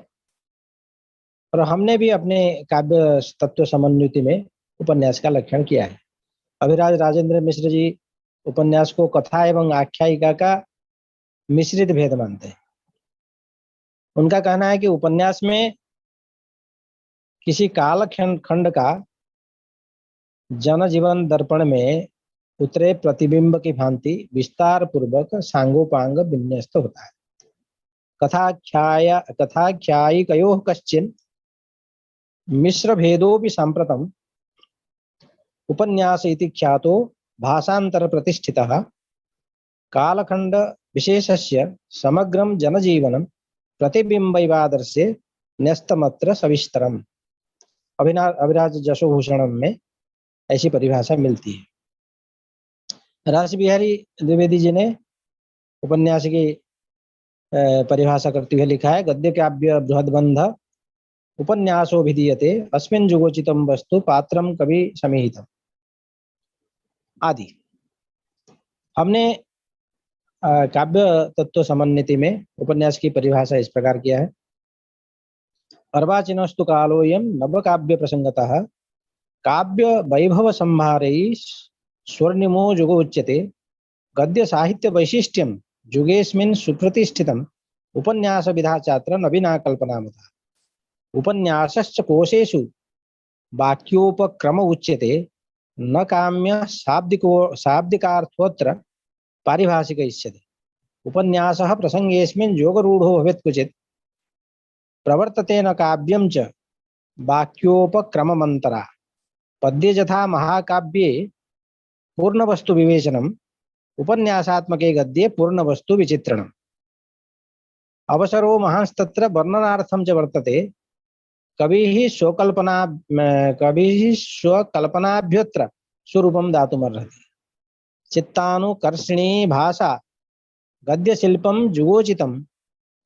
और हमने भी अपने काव्य तत्व समन्विति में उपन्यास का लक्षण किया है। अभिराज राजेंद्र मिश्र जी उपन्यास को कथा एवं आख्यायिका का मिश्रित भेद मानते हैं। उनका कहना है कि उपन्यास में किसी काल खंड का जनजीवन दर्पण में उतरे प्रतिबिंब की भांति विस्तार पूर्वक सांगोपांग विन्यस्त होता है। कथाख्यायिकयोः कश्चिन् मिश्र भेदोऽपि साम्प्रतम् उपन्यास इति ख्यातो भाषांतर प्रतिष्ठितः कालखंड विशेषस्य समग्रं जनजीवनं प्रतिबिंबैवादर्शे न्यस्तमत्र सविस्तरम्। अभिराज जशोभूषणम में ऐसी परिभाषा मिलती है। रास बिहारी द्विवेदी जी ने उपन्यास की परिभाषा करते हुए लिखा है, गद्य काव्य बृहद्बंध उपन्यासो विधीयते अस्मिन् जुगोचितं वस्तु पात्रम कवि समीहितम् आदि। हमने काव्य तत्व समन्विति में उपन्यास की परिभाषा इस प्रकार किया है। अर्वाचीनस्तु कालोऽयं नवकाव्य प्रसंगतः काव्य वैभव संभारै स्वर्णिमो जुगो उच्यते गद्य साहित्य वैशिष्ट्यं जुगेस्मिन् सुप्रतिष्ठितम् उपन्यास विधा चात्र नवीना कल्पनामता। उपन्यासश्च कोशेषु वाक्योपक्रम उच्यते न काम्य शाब्दिकार्थोऽत्र पारिभाषिक इष्यते। उपन्यासः प्रसंगेऽस्मिन् योगरूढो भवेत् क्वचित् प्रवर्तते न काव्यं च वाक्योपक्रममन्तरा। पद्ये यथा महाकाव्ये पूर्णवस्तु विवेचनम् उपन्यासात्मके गद्ये पूर्णवस्तु विचित्रणम्। अवसरो महांस्तत्र वर्णनार्थं च वर्तते कविः स्वकल्पनाभ्यत्र स्वरूपं दातुमर्हति। चित्तानुकर्षिणी भाषा गद्यशिल्पं जुगोचितं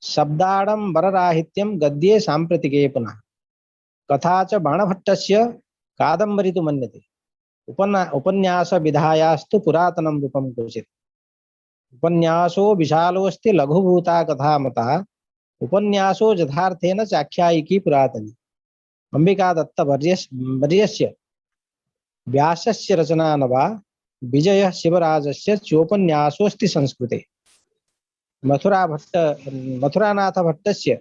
शब्दाडंबरराहित्यं गद्ये सांप्रतिके पुनः। कथा च बाणभट्टस्य कादम्बरी तु मन्यते उपन्यास विधायास्तु पुरातनं रूपं क्वचित्। उपन्यासो विशालोऽस्ति लघुभूता कथा मता उपन्यासो यथार्थेन चाख्यायिकी पुरातनी। अंबिका दत्त वर्यस्य व्यासस्य रचना न वा विजय शिवराजस्य चोपन्यासोऽस्ति संस्कृते। मथुरानाथ भट्टस्य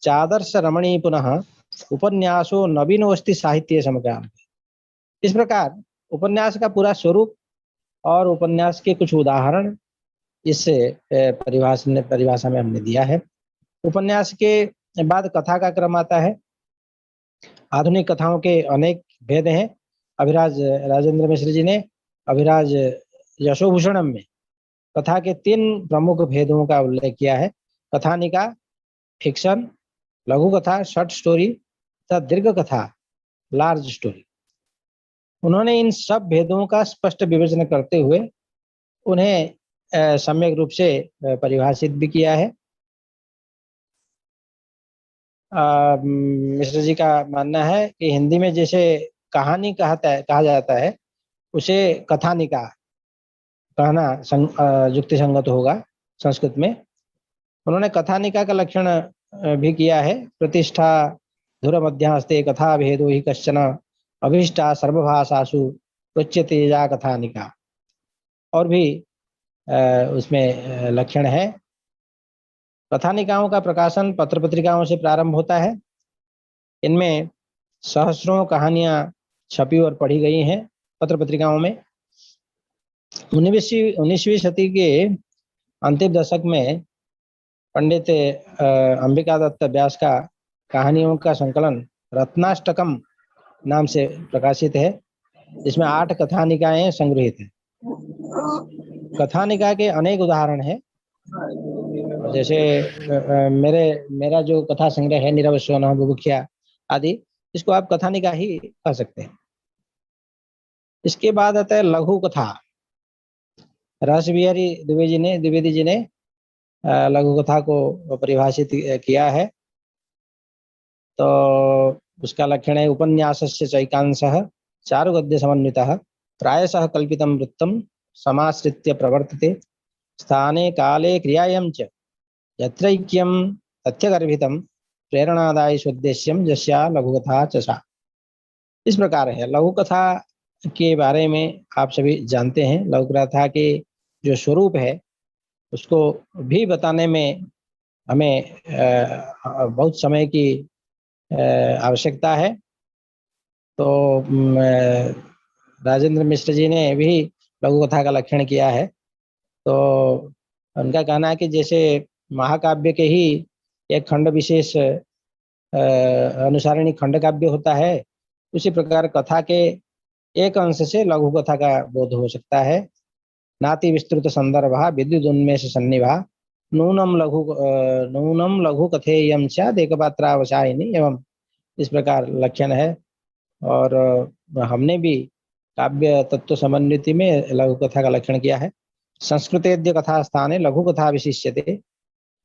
चादर्श रमणी पुनः उपन्यासो नवीनोऽस्ति साहित्य समकाल। इस प्रकार उपन्यास का पूरा स्वरूप और उपन्यास के कुछ उदाहरण इस परिभाषा में हमने दिया है। उपन्यास के बाद कथा का क्रम आता है। आधुनिक कथाओं के अनेक भेद हैं। अभिराज राजेंद्र मिश्र जी ने अभिराज यशोभूषणम में कथा के 3 प्रमुख भेदों का उल्लेख किया है। कथानिका, फिक्शन, लघु कथा, शॉर्ट स्टोरी तथा दीर्घ कथा, लार्ज स्टोरी। उन्होंने इन सब भेदों का स्पष्ट विवेचन करते हुए उन्हें सम्यक रूप से परिभाषित भी किया है। मिश्र जी का मानना है कि हिंदी में जैसे कहानी कहा जाता है, उसे कथानिका कहना युक्ति संगत होगा संस्कृत में। उन्होंने कथानिका का लक्षण भी किया है। प्रतिष्ठा धुर मध्यास्ते कथा भेदो ही कश्चन अभिष्टा सर्वभाषासु उच्यते या कथानिका। और भी उसमें लक्षण है। कथानिकाओं का प्रकाशन पत्र पत्रिकाओं से प्रारंभ होता है। इनमें सहस्रों कहानियां छपी और पढ़ी गई हैं पत्र पत्रिकाओं में। 19वीं सदी के अंतिम दशक में पंडित अंबिका दत्त व्यास का कहानियों का संकलन रत्नाष्टकम नाम से प्रकाशित है, जिसमें 8 कथानिकाएं संग्रहित हैं। कथानिका के अनेक उदाहरण हैं। जैसे मेरा जो कथा संग्रह है निरवस्वना बुभुक्षा आदि, इसको आप कथानिका ही कह सकते हैं। इसके बाद आता है लघु कथा। रस बिहारी द्विवेदी जी ने लघु कथा को परिभाषित किया है। तो उसका लक्षण है उपन्यासस्य चैकांशः चारुगद्य समन्वितः प्रायशः कल्पितं वृत्तं समाश्रित्य प्रवर्तते स्थाने काले क्रियायां च यत्रैक्यं तथ्यगर्भितं प्रेरणादायी स्वोद्देश्यं यस्या लघुकथा च सा। इस प्रकार है। लघु कथा के बारे में आप सभी जानते हैं। लघु कथा के जो स्वरूप है उसको भी बताने में हमें बहुत समय की आवश्यकता है। तो राजेंद्र मिश्र जी ने भी लघु कथा का लक्षण किया है। तो उनका कहना है कि जैसे महाकाव्य के ही एक खंड विशेष अनुसारिणी खंड काव्य होता है, उसी प्रकार कथा के एक अंश से लघु कथा का बोध हो सकता है। नाति विस्तृत संदर्भः विद्युत उन्मेष सन्निभा नूनम लघु कथेयं स्यात् एकपात्रावसायिनी एवं इस प्रकार लक्षण है। और हमने भी काव्य तत्व समन्विति में लघु कथा का लक्षण किया है। संस्कृतेद्य कथा स्थाने लघु कथा विशिष्यते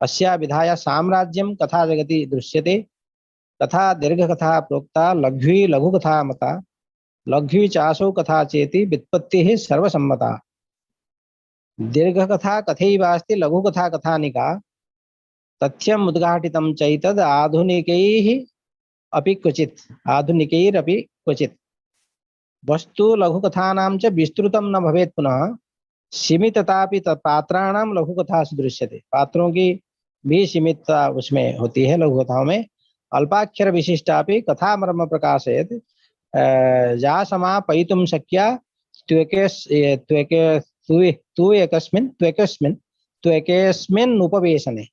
अस्या विधाया साम्राज्यम कथा जगति दृश्यते कथा दीर्घ कथा प्रोक्ता लघ्वी लघु कथा मता लघ्वी चासो कथा चेति व्युत्पत्ति सर्वसम्मता दीर्घ कथा कथैवास्ति लघु कथा कथानिका तथ्यम उद्घाटितं चैतद आधुनिकैः अपि क्वचित् वस्तु लघुकथानां च विस्तृतं न भवेत् पुनः सीमिततापि पात्राणां लघुकथासु दृश्यते। पात्रों की भी सीमितता उसमें होती है लघु कथाओं में। अल्पाक्षर विशिष्टापि कथा मर्म प्रकाशयत् या समापयितुं शक्या त्वेकस्मिन् उपवेशने।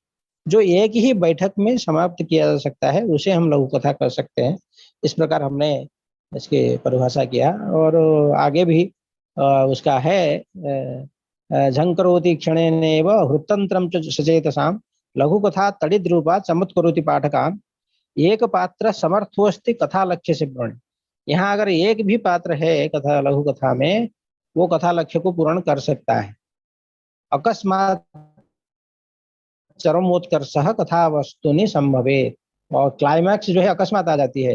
जो एक ही बैठक में समाप्त किया जा सकता है उसे हम लघु कथा कर सकते हैं। इस प्रकार हमने इसकी परिभाषा किया। और आगे भी उसका है झंकरोति क्षणेनैव हृतंत्रं च सचेतसां लघु कथा तडिद्रूपा चमत्करोति पाठकान् एक पात्र समर्थोस्ति कथा लक्ष्य से पूर्ण। यहाँ अगर एक भी पात्र है कथा लघु कथा में, वो कथा लक्ष्य को पूर्ण कर सकता है। अकस्मात चरमोत्कर्षः कथा वस्तुनि संभवेत्। और क्लाइमैक्स जो है अकस्मात आ जाती है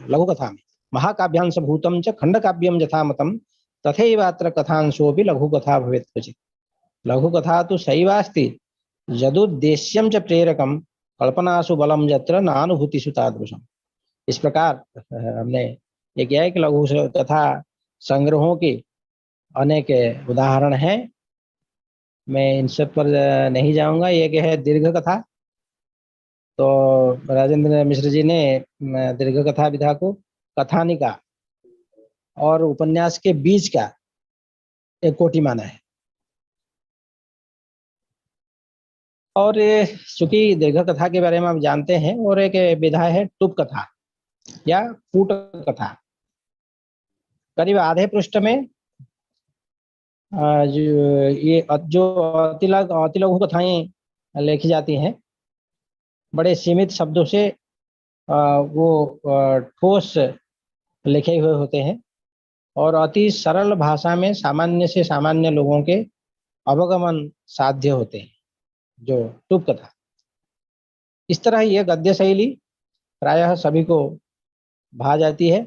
लघु कथा में। महाकाव्यांश भूतम च खंड काव्यम यथा मतम तथैवात्र कथांशोऽपि लघु कथा भवेत् क्वचित्। लघु कथा तो सैवास्ति यदुद्देश्यं च प्रेरकम कल्पनासु बलम यत्र नानुभूतिषु तादृशम। इस प्रकार हमने ये किया है कि लघु कथा संग्रहों के अनेक उदाहरण हैं। मैं इन सब पर नहीं जाऊंगा। एक है दीर्घ कथा। तो राजेंद्र मिश्र जी ने दीर्घ कथा विधा को कथानिका और उपन्यास के बीच का एक कोटि माना है। और चूंकि दीर्घ कथा के बारे में हम जानते हैं, और एक विधा है टूप कथा या कूट कथा। करीब आधे पृष्ठ में जो अति लघु कथाएं लिखी जाती हैं, बड़े सीमित शब्दों से वो ठोस लिखे हुए होते हैं और अति सरल भाषा में सामान्य से सामान्य लोगों के अवगमन साध्य होते हैं, जो टूप कथा। इस तरह यह गद्य शैली प्रायः सभी को भा जाती है।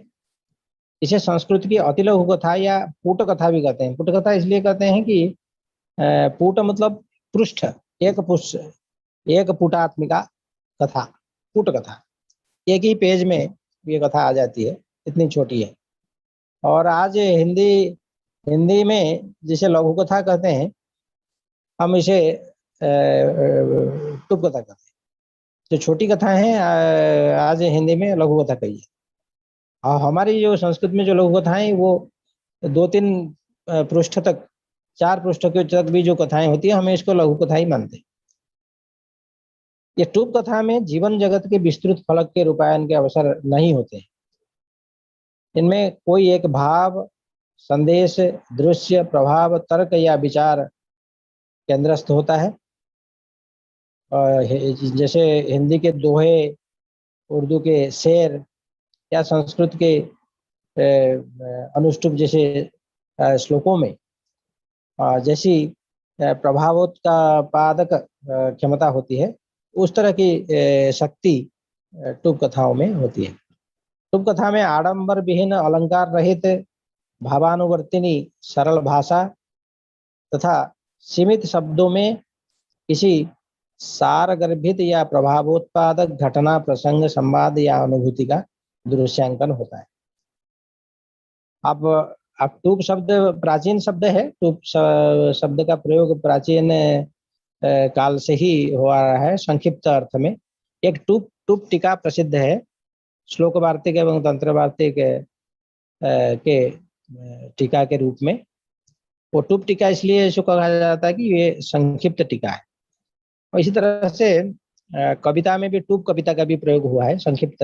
इसे संस्कृत की अति लघु कथा या पुट कथा भी कहते हैं। पुट कथा इसलिए कहते हैं कि पुट मतलब पृष्ठ, एक पुटात्मिका कथा, पुट कथा। एक ही पेज में ये कथा आ जाती है, इतनी छोटी है। और आज हिंदी में जिसे लघु कथा कहते हैं, हम इसे टूप कथा कहते हैं। जो छोटी कथा है आज हिंदी में लघु कथा कही है। और हमारी जो संस्कृत में जो लघु कथाएं, वो 2-3 पृष्ठ तक, 4 पृष्ठ के तक भी जो कथाएं होती है, हमें इसको लघु कथा ही मानते हैं। ये टूप कथा में जीवन जगत के विस्तृत फलक के रूपायन के अवसर नहीं होते। इनमें कोई एक भाव, संदेश, दृश्य, प्रभाव, तर्क या विचार केंद्रस्थ होता है। जैसे हिंदी के दोहे, उर्दू के शेर या संस्कृत के अनुष्टुप जैसे श्लोकों में जैसी प्रभावोत्पादक क्षमता होती है, उस तरह की शक्ति टूप कथाओं में होती है। टूप कथा में आडंबर विहीन, अलंकार रहित, भावानुवर्तिनी सरल भाषा तथा सीमित शब्दों में किसी सारगर्भित या प्रभावोत्पादक घटना, प्रसंग, संवाद या अनुभूति का दृश्यांकन होता है। अब टूप शब्द प्राचीन शब्द है। टूप शब्द का प्रयोग प्राचीन काल से ही हो रहा है। संक्षिप्त अर्थ में एक टूप टीका प्रसिद्ध है। श्लोक वार्तिक एवं तंत्र वार्तिक के टीका के रूप में। वो टूप टीका इसलिए इसको कहा जाता है कि ये संक्षिप्त टीका है। और इसी तरह से कविता में भी टूप कविता का भी प्रयोग हुआ है संक्षिप्त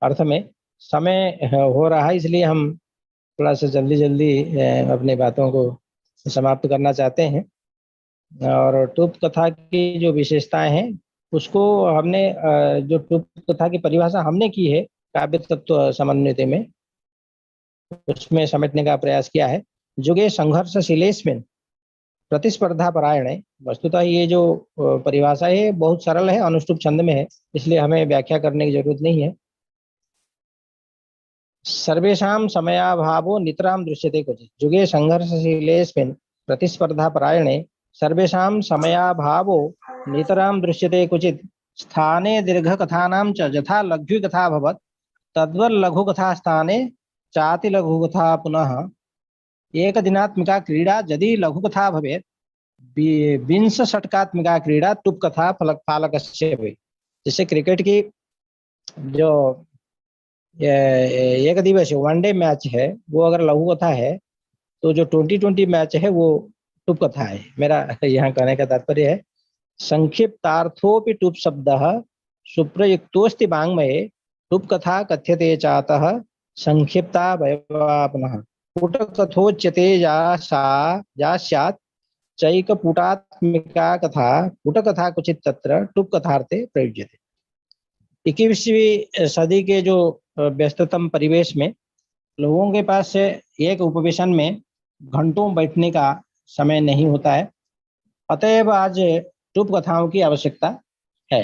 अर्थ में। समय हो रहा है, इसलिए हम थोड़ा सा जल्दी अपनी बातों को समाप्त करना चाहते हैं। और टूप कथा की जो विशेषताएं हैं, उसको हमने जो टूप कथा की परिभाषा हमने की है काव्य तत्व समन्वित में, उसमें समेटने का प्रयास किया है। जुगे संघर्षशीलेस्मिन् प्रतिस्पर्धा परायणे। वस्तुतः ये जो परिभाषा है बहुत सरल है, अनुष्टुप छंद में है, इसलिए हमें व्याख्या करने की जरूरत नहीं है। सर्वेषां समयाभावो नितरां दृश्यते क्वचित्। जुगे संघर्षशीलेस्मिन् प्रतिस्पर्धा परायणे सर्वेषां समयाभावो नितरां दृश्यते क्वचित्। स्थाने दीर्घकथानां च यथा लघ्वीकथा भवत्, तद्वत् लघुकथा स्थाने चाति लघुकथा पुनः। एक दिनात्मिका क्रीड़ा यदि लघुकथा भवेत्, 20 षटकात्मिका क्रीड़ा टूप कथा फालकस्य भवेत्। जैसे क्रिकेट की जो एक दिवसीय वनडे मैच है, वो अगर लघु कथा है, तो जो 2020 मैच है वो टूप कथा है। मेरा यहाँ कहने का तात्पर्य है, संक्षिप्तार्थोपि टूप शब्दः सुप्रयुक्तोऽस्ति वाङ्मये, टूप कथा कथ्यते चातः संक्षिप्ता वैवापनः। पुटकथोच्यते या स्यात् चैकपुटात्मिका कथा, पुटकथा क्वचित् तत्र टूप कथार्थे प्रयुज्यते। 21वीं सदी के जो व्यस्ततम परिवेश में लोगों के पास एक उपवेशन में घंटों बैठने का समय नहीं होता है, अतएव आज टूप कथाओं की आवश्यकता है।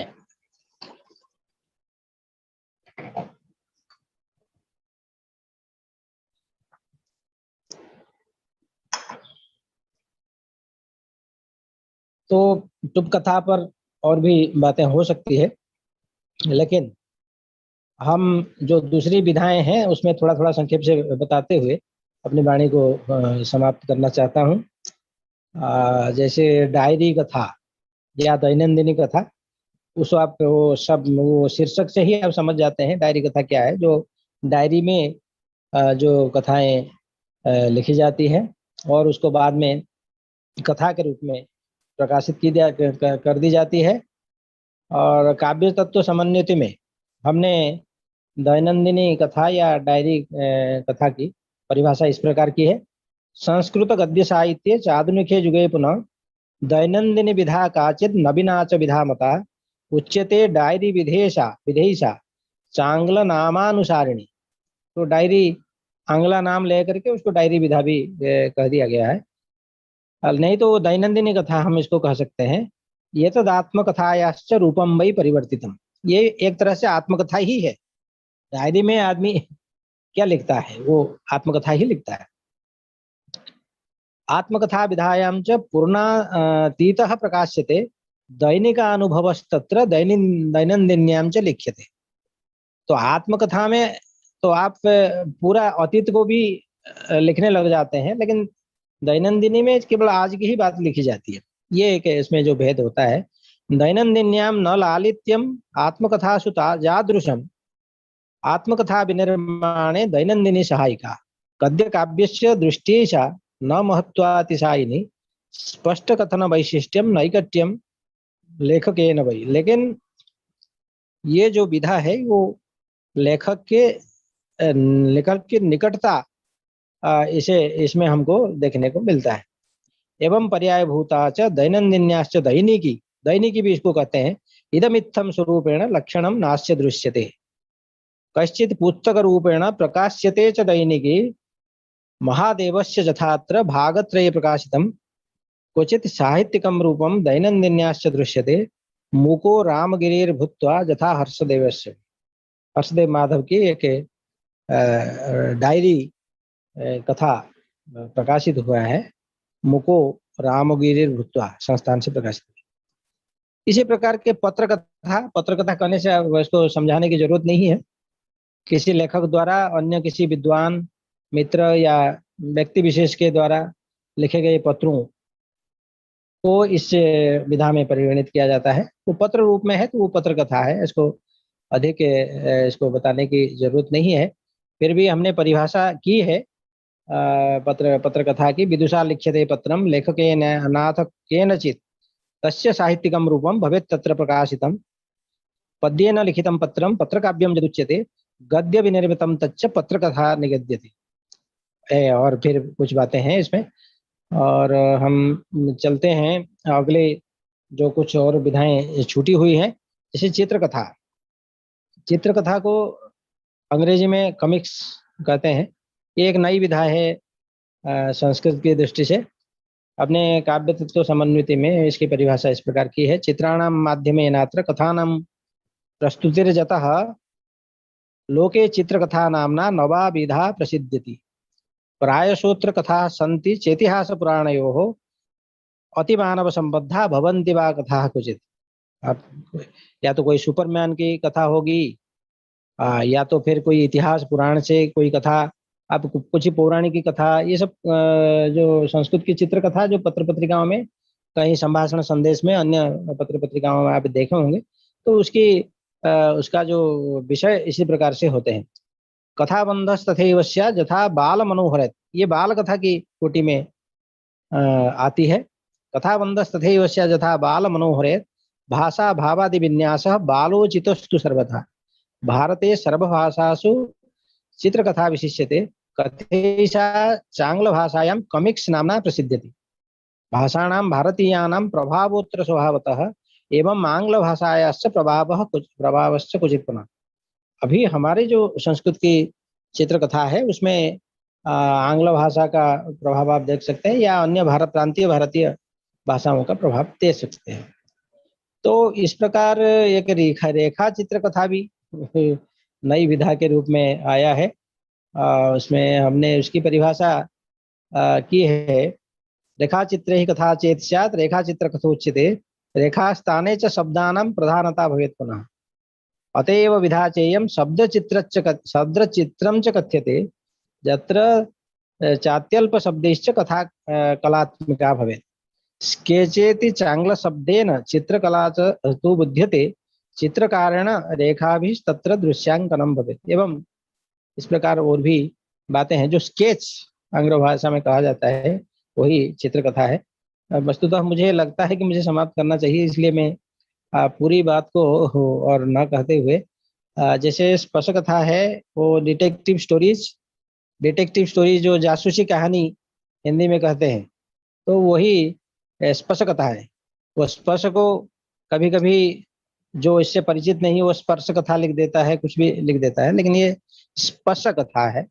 तो टूप कथा पर और भी बातें हो सकती है, लेकिन हम जो दूसरी विधाएं हैं उसमें थोड़ा थोड़ा संक्षेप से बताते हुए अपनी वाणी को समाप्त करना चाहता हूँ। जैसे डायरी कथा या दैनंदिनी कथा, उस आप वो सब वो शीर्षक से ही आप समझ जाते हैं डायरी कथा क्या है। जो डायरी में जो कथाएं लिखी जाती है और उसको बाद में कथा के रूप में प्रकाशित कर दी जाती है। और काव्य तत्व समन्वित में हमने दैनंदिनी कथा या डायरी कथा की परिभाषा इस प्रकार की है। संस्कृत गद्य साहित्य चाधुनिके युगे पुनः दैनंदिनी विधा काचित नवीना च विधा मता उच्यते डायरी विधेशा विधेयसा चांगल नामानुसारिणी। तो डायरी आंग्ला नाम लेकर के उसको डायरी विधा भी कह दिया गया है। नहीं तो दैनंदिनी कथा हम इसको कह सकते हैं। ये तो आत्मकथायाश्च रूपम वही परिवर्तितम, ये एक तरह से आत्मकथा ही है। डायरी में आदमी क्या लिखता है, वो आत्मकथा ही लिखता है। आत्मकथा विधायां च पूर्णातीतः प्रकाश्यते दैनिकानुभवस्तत्र दैनंदिन्यां च लिख्यते। तो आत्मकथा में तो आप पूरा अतीत को भी लिखने लग जाते हैं, लेकिन दैनंदिनी में केवल आज की ही बात लिखी जाती है। ये एक इसमें जो भेद होता है। दैनंदिन्यां न लालित्यम आत्मकथासु यादृशम आत्मकथा विनिर्माणे दैनंदिनी सहायिका गद्य काव्यस्य दृष्टिशा न महत्वातिशायिनी स्पष्ट कथन वैशिष्ट्यम नैकट्यम लेखकेन वै। लेकिन ये जो विधा है वो लेखक की निकटता इसे इसमें हमको देखने को मिलता है। एवं पर्यायभूता च दैनंदिन्याश्च दैनिकी, दैनिकी भी इसको कहते हैं। इदमित्थम स्वरूपेण लक्षणम नास्य दृश्यते कश्चित् पुस्तक रूपेण प्रकाश्यते च दैनिकी महादेवस्य यथात्र भागत्रये प्रकाशितम क्वचित् साहित्यिकं रूपम दैनंदिन्याश्च दृश्यते मुको रामगिरिर्भूत्वा यथा हर्षदेवस्य। हर्षदेव माधव की एक डायरी कथा प्रकाशित हुआ है, मुको रामगिरिर्भूत्वा संस्थान से प्रकाशित। इसी प्रकार के पत्र कथा करने से इसको समझाने की जरूरत नहीं है। किसी लेखक द्वारा अन्य किसी विद्वान मित्र या व्यक्ति विशेष के द्वारा लिखे गए पत्रों को इस विधा में परिगणित किया जाता है। वो पत्र रूप में है तो वो पत्र कथा है, इसको अधिक इसको बताने की जरूरत नहीं है। फिर भी हमने परिभाषा की है पत्र कथा की। विदुषा लिख्यते पत्रम लेखकेन अनाथ केनचित् तस्य साहित्यिकं रूपम भवेत् तत्र प्रकाशितम पद्येन लिखितं पत्रम पत्रकाव्यम यदुच्यते गद्य विनिर्मितं तच्च पत्रकथा निगद्यते। और फिर कुछ बातें हैं इसमें। और हम चलते हैं अगले जो कुछ और विधाएं छूटी हुई हैं, जैसे चित्रकथा। चित्रकथा को अंग्रेजी में कॉमिक्स कहते हैं। ये एक नई विधा है संस्कृत की दृष्टि से। अपने काव्य तत्व समन्विति में इसकी परिभाषा इस प्रकार की है। चित्राणां माध्यमेनात्र कथानां प्रस्तुतिर्जतः लोके चित्रकथा नाम्ना नवा विधा प्रसिद्ध्यति प्रायशोत्र कथा सन्ति चेतिहास पुराणयोः अतिमानव संबद्धा भवन्ति वा कथा क्वचित्। आप या तो कोई सुपरमैन की कथा होगी या तो फिर कोई इतिहास पुराण से कोई कथा, आप कुछ पौराणिक की कथा, ये सब जो संस्कृत की चित्रकथा जो पत्र पत्रिकाओं में कहीं संभाषण संदेश में अन्य पत्र पत्रिकाओं में आप देखे होंगे, तो उसका जो विषय इसी प्रकार से होते हैं। कथाबंधस तथैव स्यात् यथा बाल मनोहरत्, ये बाल कथा की कोटि में आती है। कथाबंधस तथैव स्यात् यथा बाल मनोहरत् भाषा भावादि विन्यासः बालोचितस्तु सर्वथा भारते सर्वभाषासु चित्रकथा विशिष्यते कथैषा चांग्ल भाषायां कॉमिक्स नाम्ना प्रसिद्ध्यति भाषाणां भारतीयानां प्रभावोत्तर स्वभावतः एवं आंग्ल भाषायाश्च प्रभावश्च क्वचित्। अभी हमारे जो संस्कृत की चित्रकथा है उसमें आंग्ल भाषा का प्रभाव आप देख सकते हैं या अन्य भारतीय भाषाओं का प्रभाव देख सकते हैं। तो इस प्रकार एक रेखा चित्रकथा भी नई विधा के रूप में आया है। उसमें हमने उसकी परिभाषा की है। रेखा चित्र ही कथा चेत स्यात् रेखा चित्र कथोच्यते रेखा स्थाने च शब्दानां प्रधानता भवेत् पुनः अतएव विधा चेयं शब्दचित्रं च कथ्यते यत्र चात्यल्प शब्दैश्च कथा कलात्मिका भवेत्। स्केचेति चांगल शब्देन चित्रकला च तु बुध्यते, चित्रकारेण रेखाभिस्तत्र दृश्यांकनम भवेत्। एवं इस प्रकार और भी बातें हैं। जो स्केच आंग्ल भाषा में कहा जाता है वही चित्रकथा है। वस्तुतः मुझे लगता है कि मुझे समाप्त करना चाहिए, इसलिए मैं पूरी बात को और न कहते हुए, जैसे स्पर्श कथा है वो डिटेक्टिव स्टोरीज जो जासूसी कहानी हिंदी में कहते हैं, तो वही स्पर्श कथा है। वो स्पर्श को कभी कभी जो इससे परिचित नहीं वो स्पर्श कथा लिख देता है, कुछ भी लिख देता है, लेकिन ये स्पर्श कथा है।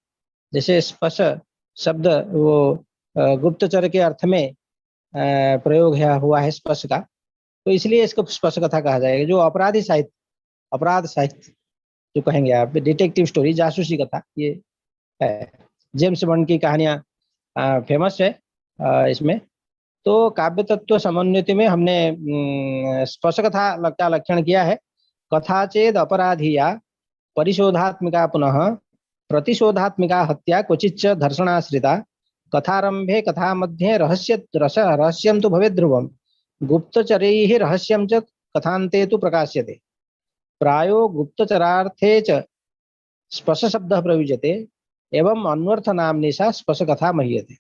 जैसे स्पर्श शब्द वो गुप्तचर के अर्थ में प्रयोग हुआ है स्पर्श का, तो इसलिए इसको स्पर्श कथा कहा जाएगा। जो अपराध साहित्य जो कहेंगे आप, डिटेक्टिव स्टोरी, जासूसी कथा, ये है। जेम्स बॉन्ड की कहानियां फेमस है इसमें। तो काव्य तत्व समन्वित में हमने स्पर्श कथा का लक्षण किया है। कथा चेद अपराधिया परिशोधात्मिका पुनः प्रतिशोधात्मिका हत्या क्वचिच्च दर्शनाश्रिता, कथारंभे कथा मध्ये रहस्यम तो भवेत् ध्रुवम, गुप्तचरैः रहस्यम च कथान्ते तु प्रकाश्यते। प्रायो गुप्तचरार्थे च स्पर्श शब्दः प्रयुज्यते, एवं अन्वर्थ नाम्नी सा स्पर्श कथा मह्यते।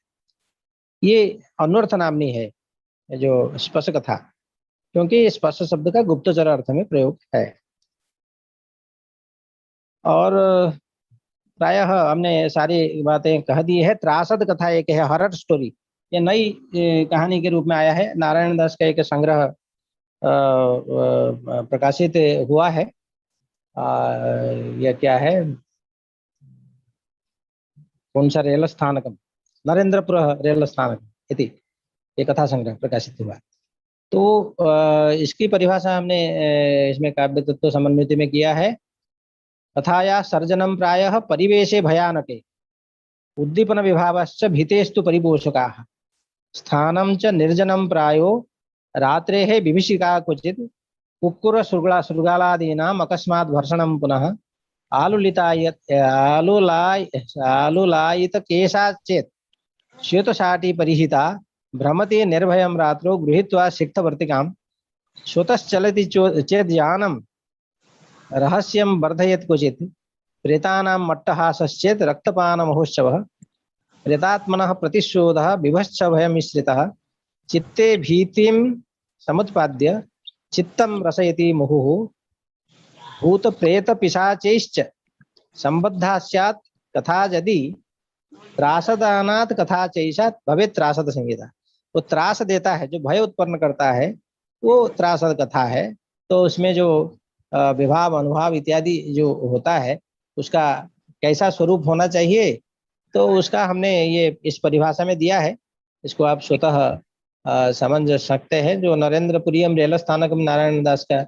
ये अन्वर्थ नामनी है जो स्पर्श कथा, क्योंकि स्पर्श शब्द का गुप्तचर अर्थ में प्रयोग है। और प्रायः हमने सारी बातें कह दी है। त्रासद कथा एक है, हॉरर स्टोरी, ये नई कहानी के रूप में आया है। नारायण दास का एक संग्रह प्रकाशित हुआ है। यह क्या है, कौन सा रेल स्थानकम, नरेंद्रपुर रेल स्थानकम इति ये कथा संग्रह प्रकाशित हुआ। तो इसकी परिभाषा हमने इसमें काव्य तत्व समन्वित में किया है। कथाया सर्जनम प्रायः परिवेशे भयानके, उद्दीपन विभावश्च भीतेस्तु परिपोषकाः, स्थानं च निर्जनं प्रायो रात्रेः विभीषिका क्वचित्, कुक्कुर शृगालादीनाम् अकस्मात् भर्षणं पुनः, आलुलायित केशाच्चेत् श्वेतशाटी परिहिता, भ्रमति निर्भयं रात्रौ गृहीत्वा सिक्थवर्तिकां, श्रुतश्चलति चेत् यानं रहस्यं वर्धयेत् क्वचित्, प्रेतानां मट्टहासश्चेत् रक्तपानमहोत्सवः, प्रेतात्मनः प्रतिशोधः विभश्च भयमिश्रितः, चित्ते भीतिं समुत्पाद्य चित्तं रसयति मुहुः, भूत प्रेत पिशाचैश्च संबद्धा स्यात् कथा यदि, त्रासदानात् कथा चैषात् भवेत् त्रासद संहिता। वो त्रास देता है, जो भय उत्पन्न करता है, वो त्रासद कथा है। तो उसमें जो विभाव अनुभाव इत्यादि जो होता है उसका कैसा स्वरूप होना चाहिए, तो उसका हमने ये इस परिभाषा में दिया है। इसको आप स्वतः समझ सकते हैं। जो नरेंद्रपुरियम रेल स्थानकम नारायण दास का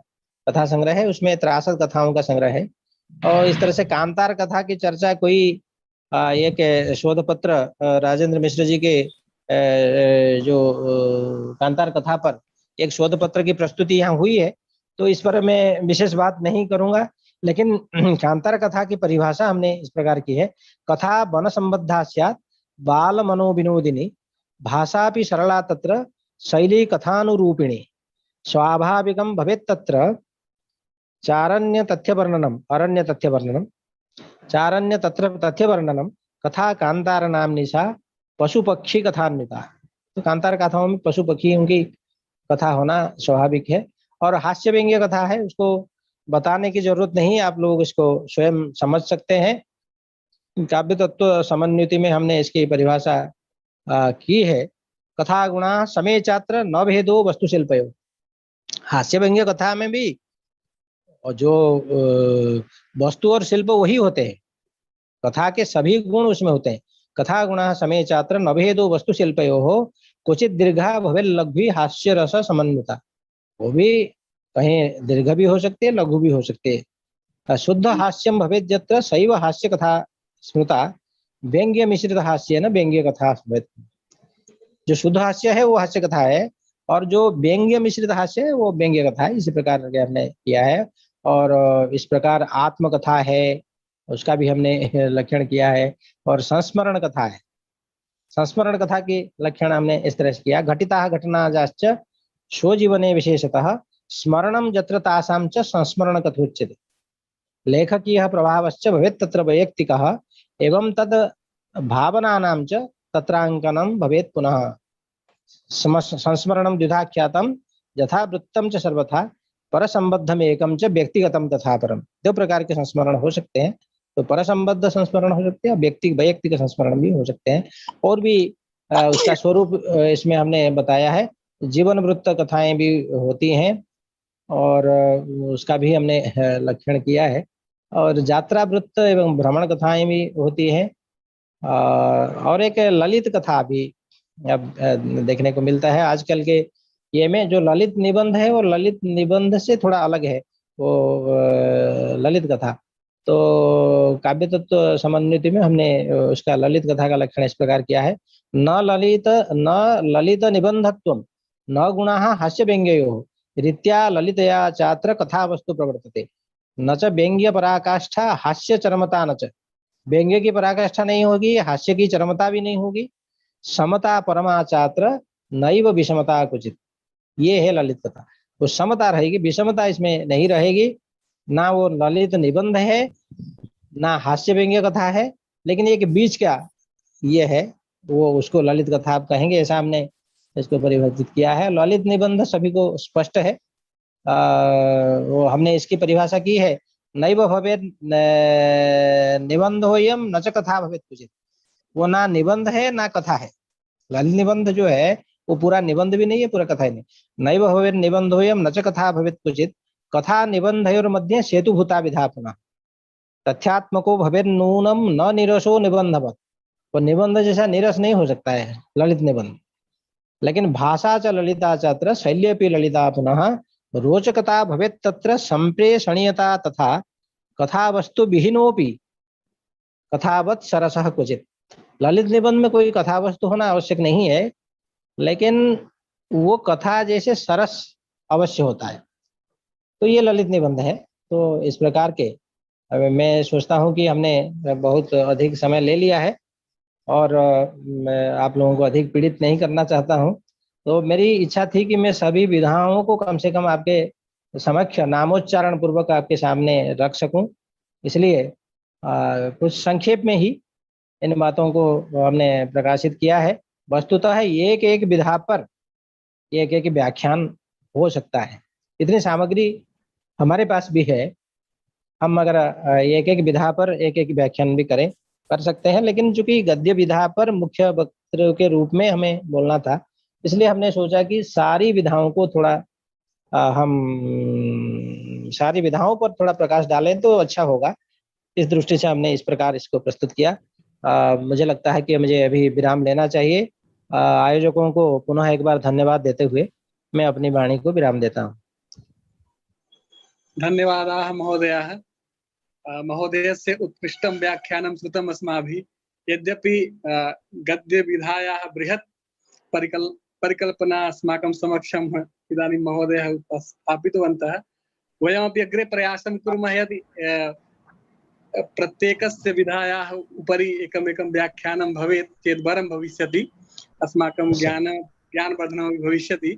कथा संग्रह है, उसमें त्रासद कथाओं का संग्रह है। और इस तरह से कांतार कथा की चर्चा कोई एक शोध पत्र राजेंद्र मिश्र जी के जो कांतार कथा पर एक शोध पत्र की प्रस्तुति यहाँ हुई है, तो इस पर मैं विशेष बात नहीं करूंगा। लेकिन कांतार कथा की परिभाषा हमने इस प्रकार की है। कथा वन संबद्धा स्यात् बाल मनोविनोदिनी, भाषापि सरला तत्र शैली कथानुरूपिणी, स्वाभाविकं भवेत् तत्र चारण्य तथ्य वर्णनम, अरण्य तथ्य वर्णनम, चारण्य तथ्य वर्णनम, कथा कांतार नामनी सा पशु पक्षी कथान्विता। तो कांतार कथाओं में पशु पक्षियों की कथा होना स्वाभाविक है। और हास्य व्यंग्य कथा है, उसको बताने की जरूरत नहीं, आप लोग इसको स्वयं समझ सकते हैं। काव्य तत्व समन्विति में हमने इसकी परिभाषा की है। कथा गुणा समय चात्र न भेदो वस्तु शिल्पयो। हास्य व्यंग्य कथा में भी और जो वस्तु और शिल्प वही होते हैं, कथा के सभी गुण उसमें होते हैं। कथा गुणा समय चात्र न भेदो वस्तु शिल्पयो हो, क्वचित दीर्घा भवेल लघु हास्य रस समन्विता। वो भी कहीं दीर्घ भी हो सकते हैं, लघु भी हो सकते हैं। शुद्ध हास्यम भवेत् यत्र सैव हास्य कथा स्मृता, व्यंग्य मिश्रित हास्य न व्यंग्य कथा भवेत्। जो शुद्ध हास्य है वो हास्य कथा है, और जो व्यंग्य मिश्रित हास्य है वो व्यंग्य कथा है। इसी प्रकार के हमने किया है। और इस प्रकार आत्मकथा है, उसका भी हमने लक्षण किया है। और संस्मरण कथा है, संस्मरण कथा की लक्षण हमने इस तरह से किया। घटिता घटनाजाश्च स्वजीवने विशेषतः स्मरणं यत्र तासां च संस्मरण कथोच्यते। लेखकीयः प्रभावश्च भवेत् तत्र वैयक्तिकः एवं तद् भावनानां च तत्राङ्कनं भवेत्। पुनः संस्मरणं द्विधा ख्यातं यथा वृत्तं च सर्वथा परसंबद्धम एकम च व्यक्तिगतम तथा परम। दो प्रकार के संस्मरण हो सकते हैं, तो परसंबद्ध संस्मरण हो सकते हैं, वैयक्तिक संस्मरण भी हो सकते हैं। और भी उसका स्वरूप इसमें हमने बताया है। जीवन वृत्त कथाएं भी होती हैं और उसका भी हमने लक्षण किया है। और यात्रा वृत्त एवं भ्रमण कथाएं भी होती हैं। और एक ललित कथा भी अब देखने को मिलता है आजकल के ये में। जो ललित निबंध है वो ललित निबंध से थोड़ा अलग है, वो ललित कथा। तो काव्य तत्व समन्विति में हमने उसका ललित कथा का लक्षण इस प्रकार किया है। न ललित निबंधत्वम न गुणाः हास्य व्यंग्ययोः रीत्या ललितया चात्र कथा वस्तु प्रवर्तते। न च व्यंग्य पराकाष्ठा हास्य चरमता न च। व्यंग्य की पराकाष्ठा नहीं होगी, हास्य की चरमता भी नहीं होगी। समता परमाचात्र नैव विषमता कुचित। ये है ललित कथा। तो समता रहेगी, विषमता इसमें नहीं रहेगी। ना वो ललित निबंध है ना हास्य व्यंग्य कथा है, लेकिन एक बीच का ये है, वो उसको ललित कथा आप कहेंगे। ऐसा हमने इसको परिभाषित किया है। ललित निबंध सभी को स्पष्ट है। वो हमने इसकी परिभाषा की है, नैव भवेत् निबंधोयम न च कथा भवेत् कुचित। वो ना निबंध है ना कथा है। ललित निबंध जो है वो पूरा निबंध भी नहीं है, पूरा कथा ही नहीं। नैव भवेत् निबंधोयम न च कथा भवेत् क्वचित् कथा निबंधयोर मध्ये सेतुभूता विधा पुनः तथ्यात्मको भवेत् नूनम न निरसो निबंधवत्। वो निबंध जैसा निरस नहीं हो सकता है ललित निबंध। लेकिन भाषा च ललिता चात्र शैल्यपि ललिता पुनः रोचकता भवेत् तत्र संप्रेषणीयता तथा कथा वस्तु विहीनोपि कथावत् सरसः क्वचित्। ललित निबंध में कोई कथा वस्तु होना आवश्यक नहीं है, लेकिन वो कथा जैसे सरस अवश्य होता है, तो ये ललित निबंध है। तो इस प्रकार के मैं सोचता हूँ कि हमने बहुत अधिक समय ले लिया है और मैं आप लोगों को अधिक पीड़ित नहीं करना चाहता हूँ। तो मेरी इच्छा थी कि मैं सभी विधाओं को कम से कम आपके समक्ष नामोच्चारण पूर्वक आपके सामने रख सकूं। इसलिए कुछ संक्षेप में ही इन बातों को हमने प्रकाशित किया है। वस्तुतः एक एक विधा पर एक एक व्याख्यान हो सकता है, इतनी सामग्री हमारे पास भी है। हम अगर एक एक विधा पर एक एक व्याख्यान भी कर सकते हैं, लेकिन चूंकि गद्य विधा पर मुख्य वक्तृ के रूप में हमें बोलना था, इसलिए हमने सोचा कि सारी विधाओं को थोड़ा हम सारी विधाओं पर थोड़ा प्रकाश डालें तो अच्छा होगा। इस दृष्टि से हमने इस प्रकार इसको प्रस्तुत किया। मुझे लगता है कि मुझे अभी विराम लेना चाहिए। आयोजकों को पुनः एक बार धन्यवाद देते हुए मैं अपनी वाणी को विराम देता हूँ। धन्यवादाः महोदयाः। महोदयस्य उत्कृष्टं व्याख्यानं श्रुतम् अस्माभिः। यद्यपि गद्यविधायाः बृहत् परिकल्पना अस्माकं समक्षम् इदानीं महोदयः स्थापितवन्तः। वयमपि अग्रे प्रयासं कुर्मः यदि प्रत्येकस्य विधायाः उपरि एकमेकं व्याख्यानं भवेत् चेत् वरं भविष्यति। अस्माकं ज्ञानवर्धनं भविष्यति।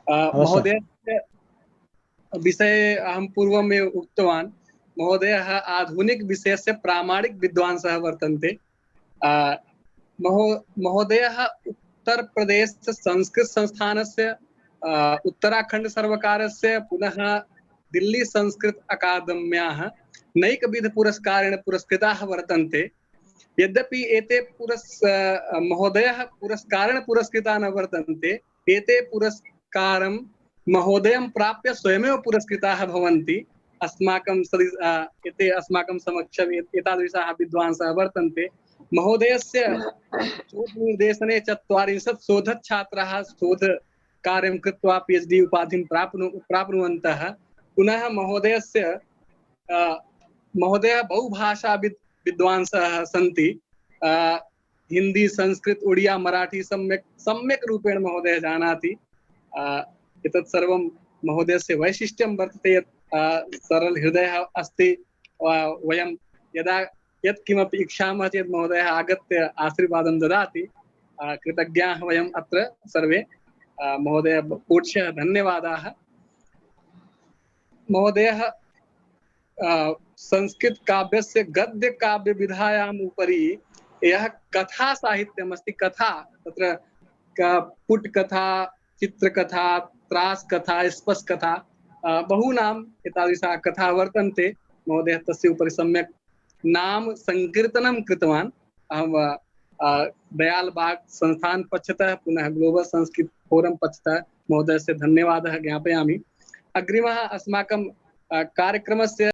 महोदयस्य विषये अहं पूर्वमेव उक्तवान्। महोदयः आधुनिक विषयस्य प्रामाणिक विद्वांसः वर्तन्ते। महोदयः उत्तरप्रदेश संस्कृत संस्थानस्य उत्तराखण्ड सर्वकारस्य पुनः दिल्ली संस्कृत अकादम्याः नैकविध पुरस्कारेण पुरस्कृताः वर्तन्ते। यद्यपि एते महोदयः पुरस्कारेण पुरस्कृताः न वर्तन्ते, एते पुरस्कारं महोदयं प्राप्य स्वयमेव पुरस्कृताः भवन्ति। एते अस्माकं समक्षम् एतादृशाः विद्वांसः वर्तन्ते। महोदयस्य शोधनिर्देशने 40 शोधच्छात्राः शोधकार्यं कृत्वा PhD उपाधिं प्राप्नुवन्तः। पुनः महोदयः बहुभाषा विद्वांसः सन्ति। हिंदी, संस्कृत, उड़िया, मराठी सम्यक् रूपेण महोदयः जानाति। एतत् सर्वं महोदयस्य वैशिष्ट्यं वर्तते यत् सरल हृदयः अस्ति। वयं यदा यत्किमपि इच्छामः चेत् महोदयः आगत्य आशीर्वादं ददाति। कृतज्ञाः वयम् अत्र सर्वे। महोदय कोट्शः धन्यवादाः। महोदयः संस्कृत काव्यस्य गद्य काव्य विधायाम् उपरि यः कथा साहित्यम् अस्ति, कथा तत्र पुटकथा, चित्रकथा, त्रासकथा, स्पष्टकथा, बहूनाम् एतादृशाः कथाः वर्तन्ते। महोदयः तस्य उपरि सम्यक् नाम संकीर्तनं कृतवान्। अहं दयालबाग संस्थान पक्षतः पुनः ग्लोबल संस्कृत फोरम पक्षतः महोदयस्य धन्यवादः ज्ञापयामि। अग्रिमः अस्माकं कार्यक्रमस्य